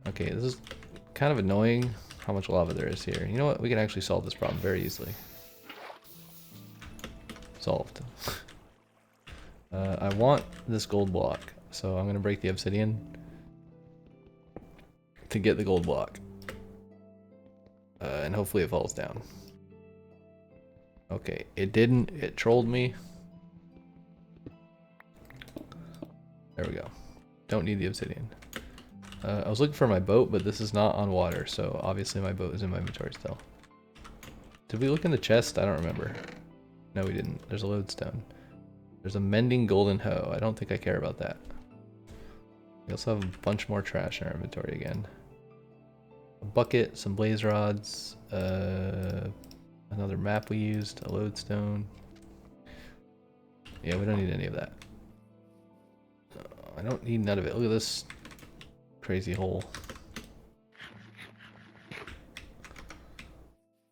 Okay, this is kind of annoying how much lava there is here. You know what? We can actually solve this problem very easily. Solved. I want this gold block, so I'm going to break the obsidian to get the gold block. And hopefully it falls down. Okay, it didn't. It trolled me. There we go. Don't need the obsidian. I was looking for my boat, but this is not on water, so obviously my boat is in my inventory still. Did we look in the chest? I don't remember. No, we didn't. There's a lodestone. There's a mending golden hoe. I don't think I care about that. We also have a bunch more trash in our inventory again. A bucket, some blaze rods, another map we used, a lodestone. Yeah, we don't need any of that. I don't need none of it. Look at this crazy hole.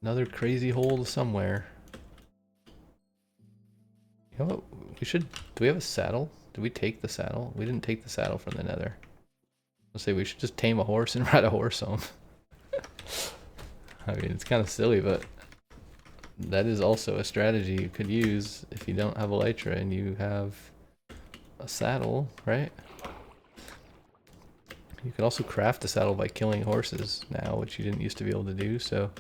Another crazy hole somewhere. You know what? We should... Do we have a saddle? Did we take the saddle? We didn't take the saddle from the nether. Let's say we should just tame a horse and ride a horse home. I mean, it's kind of silly, but that is also a strategy you could use if you don't have elytra and you have a saddle, right? You could also craft a saddle by killing horses now, which you didn't used to be able to do, so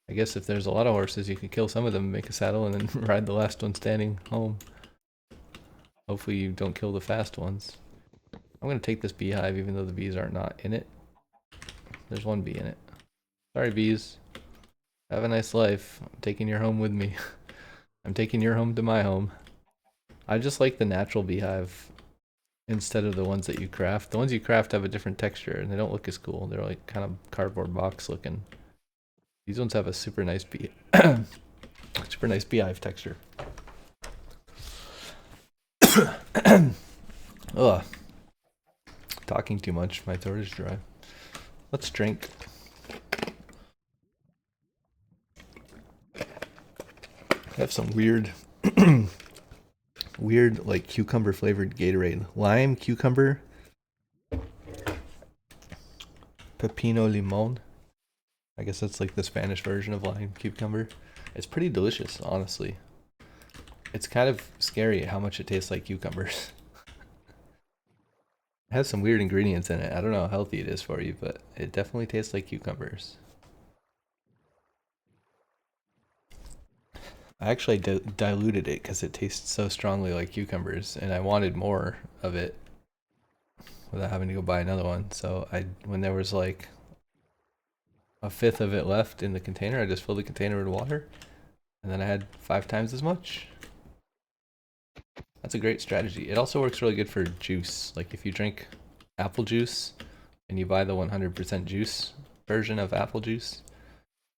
I guess if there's a lot of horses, you could kill some of them, make a saddle, and then ride the last one standing home. Hopefully you don't kill the fast ones. I'm going to take this beehive even though the bees are not in it. There's one bee in it. Sorry, bees. Have a nice life. I'm taking your home with me. I'm taking your home to my home. I just like the natural beehive instead of the ones that you craft. The ones you craft have a different texture and they don't look as cool. They're like kind of cardboard box looking. These ones have a super nice super nice beehive texture. Ugh. Talking too much, my throat is dry. Let's drink. I have some weird like cucumber flavored Gatorade. Lime, cucumber, pepino limon. I guess that's like the Spanish version of lime cucumber. It's pretty delicious, honestly. It's kind of scary how much it tastes like cucumbers. It has some weird ingredients in it. I don't know how healthy it is for you, but it definitely tastes like cucumbers. I actually diluted it because it tastes so strongly like cucumbers, and I wanted more of it without having to go buy another one. So when there was like a fifth of it left in the container, I just filled the container with water, and then I had 5 times as much. That's a great strategy. It also works really good for juice. Like if you drink apple juice and you buy the 100% juice version of apple juice,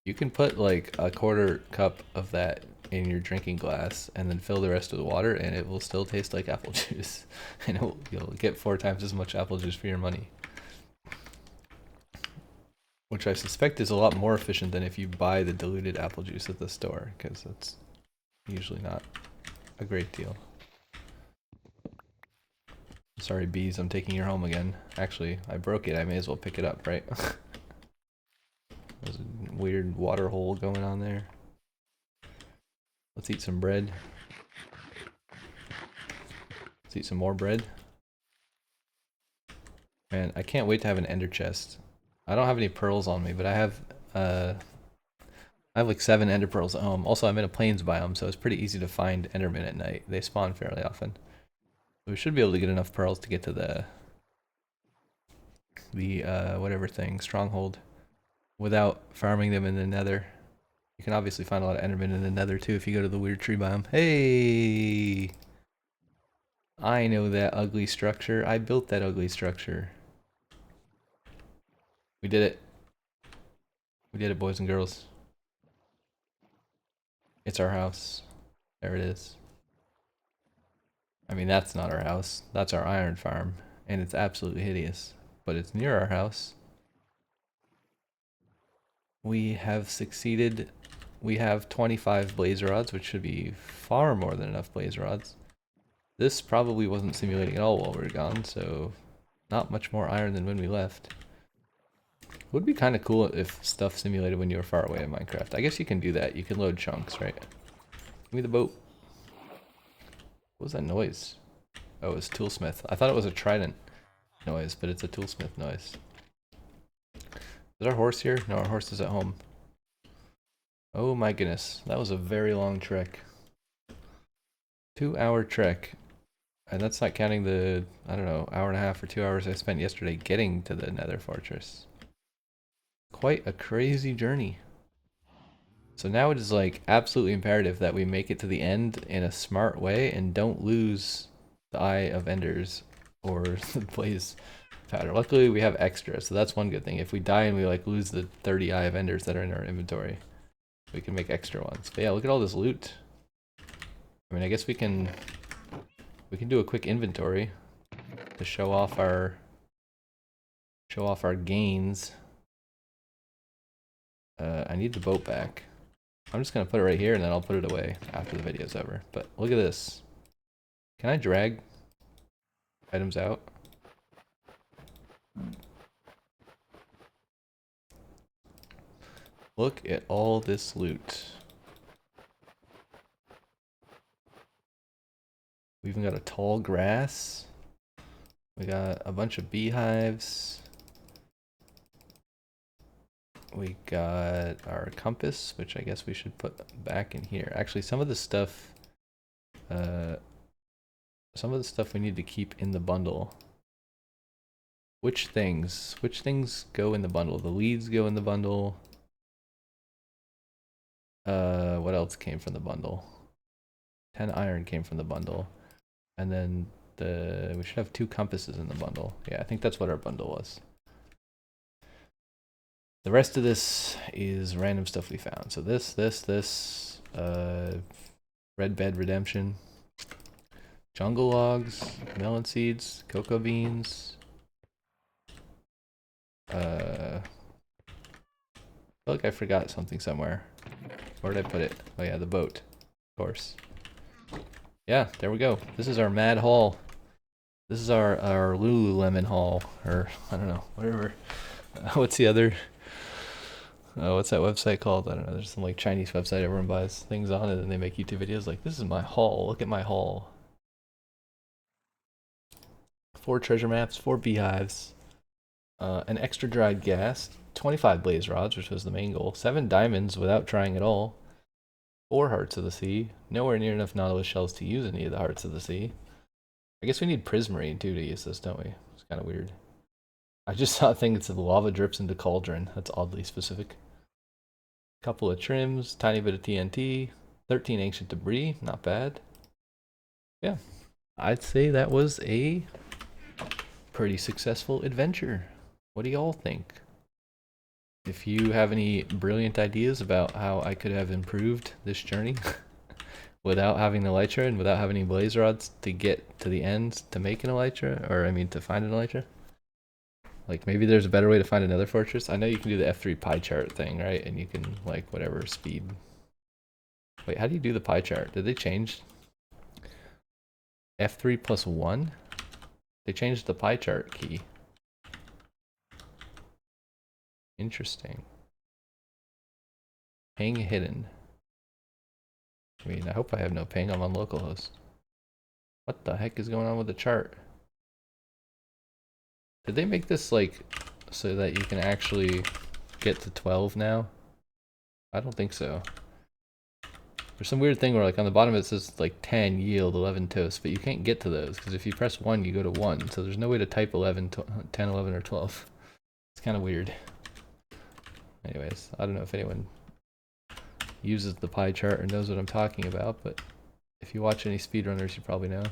you can put like a 1/4 cup of that in your drinking glass and then fill the rest with water and it will still taste like apple juice. And you'll get 4 times as much apple juice for your money. Which I suspect is a lot more efficient than if you buy the diluted apple juice at the store, because that's usually not a great deal. Sorry, bees, I'm taking your home again. Actually, I broke it. I may as well pick it up, right? There's a weird water hole going on there. Let's eat some bread. Let's eat some more bread. Man, I can't wait to have an ender chest. I don't have any pearls on me, but I have like 7 ender pearls at home. Also, I'm in a plains biome, so it's pretty easy to find endermen at night. They spawn fairly often. We should be able to get enough pearls to get to the whatever thing, stronghold, without farming them in the nether. You can obviously find a lot of endermen in the nether too if you go to the weird tree biome. Hey! I know that ugly structure. I built that ugly structure. We did it. We did it, boys and girls. It's our house. There it is. I mean, that's not our house. That's our iron farm. And it's absolutely hideous. But it's near our house. We have succeeded. We have 25 blaze rods, which should be far more than enough blaze rods. This probably wasn't simulating at all while we were gone, so not much more iron than when we left. Would be kind of cool if stuff simulated when you were far away in Minecraft. I guess you can do that. You can load chunks, right? Give me the boat. What was that noise? Oh, it was toolsmith. I thought it was a trident noise, but it's a toolsmith noise. Is our horse here? No, our horse is at home. Oh my goodness. That was a very long trek. 2-hour trek. And that's not counting the, I don't know, hour and a half or 2 hours I spent yesterday getting to the Nether Fortress. Quite a crazy journey. So now it is like absolutely imperative that we make it to the end in a smart way and don't lose the Eye of Enders or the Blaze Powder. Luckily we have extra, so that's one good thing. If we die and we like lose the 30 Eye of Enders that are in our inventory, we can make extra ones. But yeah, look at all this loot. I mean, I guess we can do a quick inventory to show off our gains. I need the boat back. I'm just gonna put it right here and then I'll put it away after the video's over. But look at this. Can I drag items out? Look at all this loot. We even got a tall grass. We got a bunch of beehives. We got our compass, which I guess we should put back in here. Actually, some of the stuff we need to keep in the bundle. Which things go in the bundle? The leads go in the bundle. What else came from the bundle? 10 iron came from the bundle. And then we should have 2 compasses in the bundle. Yeah, I think that's what our bundle was. The rest of this is random stuff we found. So this, red bed redemption, jungle logs, melon seeds, cocoa beans. I feel like I forgot something somewhere. Where did I put it? Oh yeah, the boat, of course. Yeah, there we go. This is our mad haul. This is our Lululemon haul, or I don't know, whatever. What's the other? Oh, what's that website called? I don't know. There's some like Chinese website everyone buys things on it and they make YouTube videos like, this is my haul. Look at my haul. 4 treasure maps, 4 beehives, an extra dried gas, 25 blaze rods, which was the main goal, 7 diamonds without trying at all, 4 hearts of the sea, nowhere near enough nautilus shells to use any of the hearts of the sea. I guess we need prismarine too to use this, don't we? It's kind of weird. I just saw a thing that said lava drips into cauldron. That's oddly specific. Couple of trims, tiny bit of TNT, 13 ancient debris, not bad. Yeah, I'd say that was a pretty successful adventure. What do y'all think? If you have any brilliant ideas about how I could have improved this journey without having the elytra and without having any blaze rods to get to the end to make an elytra, or I mean to find an elytra, like maybe there's a better way to find another fortress. I know you can do the F3 pie chart thing, right? And you can like whatever speed. Wait, how do you do the pie chart? Did they change F3 plus 1? They changed the pie chart key. Interesting. Ping hidden. I mean, I hope I have no ping. I'm on localhost. What the heck is going on with the chart? Did they make this like so that you can actually get to 12 now? I don't think so. There's some weird thing where like on the bottom it says like 10 yield 11 toast, but you can't get to those because if you press 1 you go to 1, so there's no way to type 11, 10, 11, or 12. It's kind of weird. Anyways, I don't know if anyone uses the pie chart or knows what I'm talking about, but if you watch any speedrunners you probably know.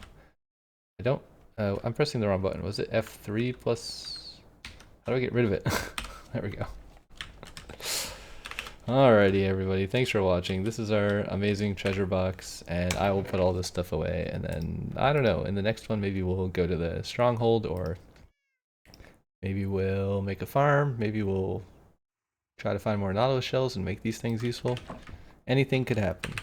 I don't, I'm pressing the wrong button. Was it F3 plus, how do I get rid of it? There we go. Alrighty everybody, thanks for watching. This is our amazing treasure box, and I will put all this stuff away, and then, I don't know, in the next one maybe we'll go to the stronghold, or maybe we'll make a farm, maybe we'll try to find more nautilus shells and make these things useful. Anything could happen.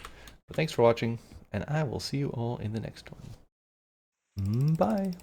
But thanks for watching, and I will see you all in the next one. Bye!